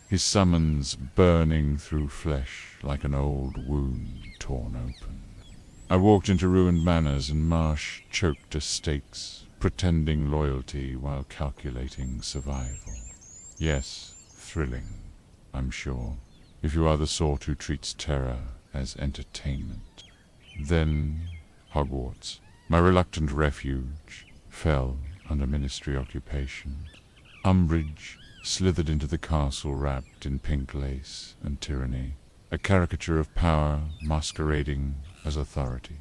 his summons burning through flesh like an old wound torn open. I walked into ruined manors and marsh choked estates, pretending loyalty while calculating survival. Yes, thrilling, I'm sure, if you are the sort who treats terror as entertainment. Then Hogwarts, my reluctant refuge, fell under Ministry occupation. Umbridge slithered into the castle wrapped in pink lace and tyranny, a caricature of power masquerading as authority.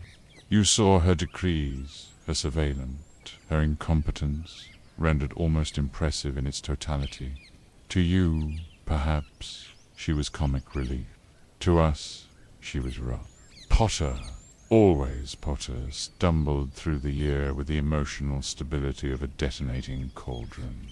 You saw her decrees, her surveillance, her incompetence, rendered almost impressive in its totality. To you, perhaps, she was comic relief. To us, she was wrath. Potter, always Potter, stumbled through the year with the emotional stability of a detonating cauldron.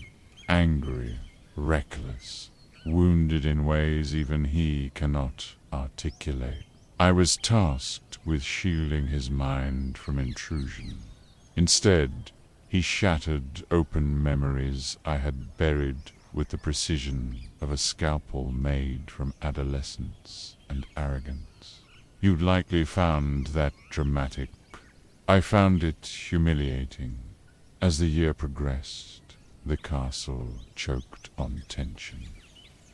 Angry, reckless, wounded in ways even he cannot articulate. I was tasked with shielding his mind from intrusion. Instead, he shattered open memories I had buried with the precision of a scalpel made from adolescence and arrogance. You'd likely found that dramatic, I found it humiliating. As the year progressed, the castle choked on tension.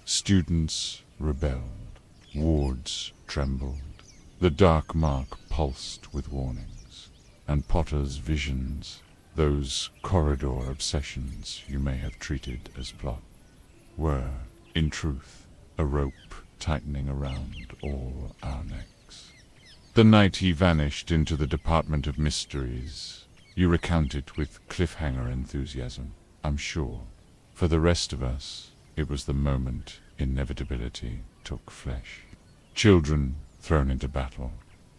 Students rebelled, wards trembled, the dark mark pulsed with warnings, and Potter's visions, those corridor obsessions you may have treated as plot, were, in truth, a rope tightening around all our necks. The night he vanished into the Department of Mysteries, you recount it with cliffhanger enthusiasm, I'm sure. For the rest of us, it was the moment inevitability took flesh. Children thrown into battle,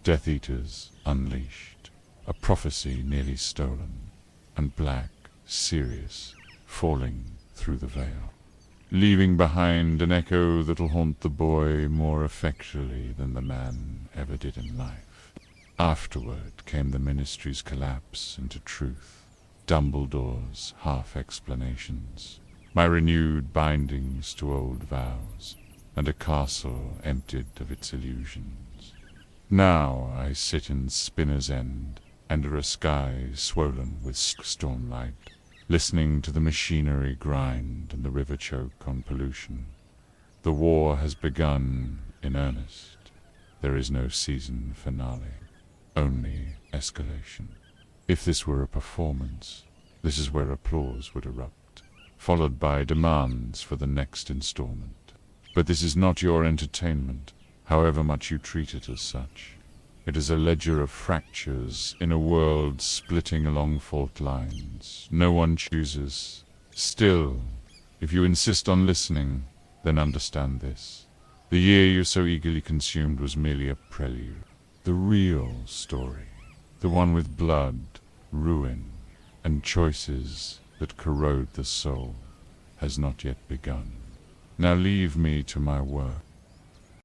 Death Eaters unleashed, a prophecy nearly stolen, and Black, Sirius, falling through the veil, leaving behind an echo that'll haunt the boy more effectually than the man ever did in life. Afterward came the Ministry's collapse into truth, Dumbledore's half-explanations, my renewed bindings to old vows, and a castle emptied of its illusions. Now I sit in Spinner's End, under a sky swollen with stormlight, listening to the machinery grind and the river choke on pollution. The war has begun in earnest. There is no season finale, only escalation. If this were a performance, this is where applause would erupt, followed by demands for the next installment. But this is not your entertainment, however much you treat it as such. It is a ledger of fractures in a world splitting along fault lines. No one chooses. Still, if you insist on listening, then understand this. The year you so eagerly consumed was merely a prelude. The real story, the one with blood, ruin, and choices that corrode the soul, has not yet begun. Now leave me to my work.